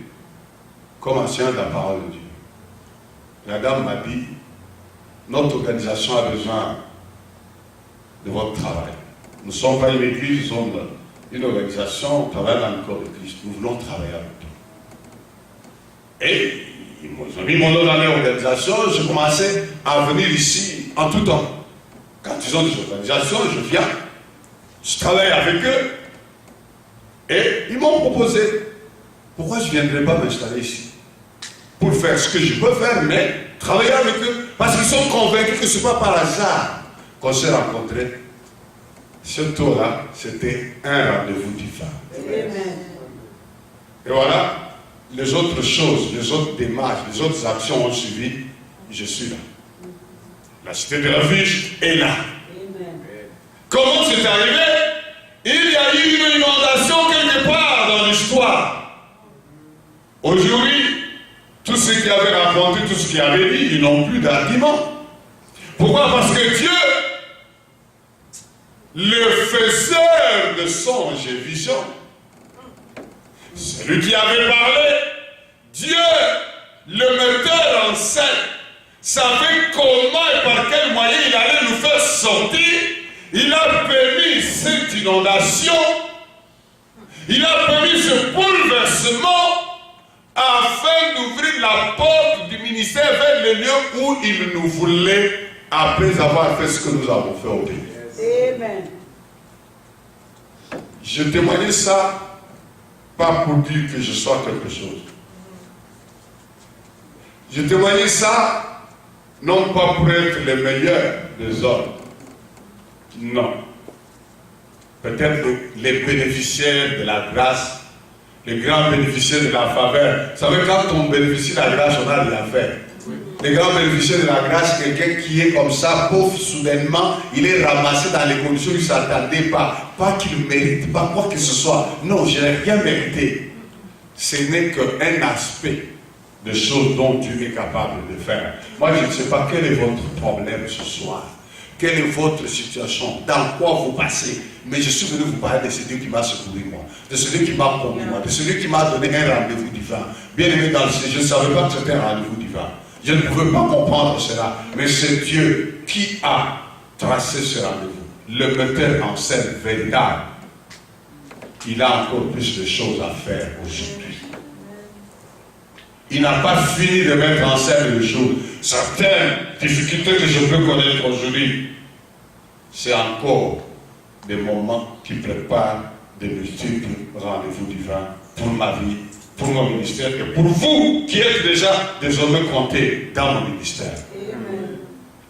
comme ancien de la parole de Dieu. La dame m'a dit, notre organisation a besoin de votre travail. Nous ne sommes pas une église, nous sommes une organisation, on travaille dans le corps de Christ. Nous voulons travailler avec toi. Et ils m'ont mis mon nom dans l'organisation, je commençais à venir ici en tout temps. Quand ils ont des organisations, je viens, je travaille avec eux. Et ils m'ont proposé, pourquoi je ne viendrais pas m'installer ici? Pour faire ce que je peux faire, mais travailler avec eux. Parce qu'ils sont convaincus que ce n'est pas par hasard qu'on s'est rencontrés. Ce tour-là, c'était un rendez-vous divin. Et voilà, les autres choses, les autres démarches, les autres actions ont suivi, je suis là. La cité de refuge est là. Amen. Comment c'est arrivé? Il y a eu une inondation quelque part dans l'histoire. Aujourd'hui, tous ceux qui avaient raconté tout ce qu'ils avaient dit, ils n'ont plus d'argument. Pourquoi? Parce que Dieu, le faiseur de songes et visions, celui qui avait parlé, Dieu, le metteur en scène, savait comment et par quel moyen il allait nous faire sortir. Il a permis cette inondation, il a permis ce bouleversement afin d'ouvrir la porte du ministère vers le lieu où il nous voulait après avoir fait ce que nous avons fait au pays. Amen. Je témoignais ça pas pour dire que je sois quelque chose. Je témoignais ça non pas pour être le meilleur des hommes. Non. Peut-être les bénéficiaires de la grâce, les grands bénéficiaires de la faveur. Vous savez, quand on bénéficie de la grâce, on a de la faveur. Les grands bénéficiaires de la grâce, quelqu'un qui est comme ça, pauvre, soudainement, il est ramassé dans les conditions où il ne s'attendait pas. Pas qu'il mérite, pas quoi que ce soit. Non, je n'ai rien mérité. Ce n'est qu'un aspect de choses dont Dieu est capable de faire. Moi, je ne sais pas quel est votre problème ce soir. Quelle est votre situation? Dans quoi vous passez? Mais je suis venu vous parler de celui qui m'a secouru moi, de celui qui m'a conduit moi, de celui qui m'a donné un rendez-vous divin. Bien aimé dans le Seigneur, je ne savais pas que c'était un rendez-vous divin. Je ne pouvais pas comprendre cela. Mais c'est Dieu qui a tracé ce rendez-vous. Le metteur en scène véritable. Il a encore plus de choses à faire aujourd'hui. Il n'a pas fini de mettre en scène le jour. Certaines difficultés que je peux connaître aujourd'hui, c'est encore des moments qui préparent de multiples rendez-vous divins pour ma vie, pour mon ministère et pour vous qui êtes déjà désormais comptés dans mon ministère. Amen.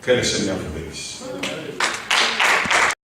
Que le Seigneur vous bénisse.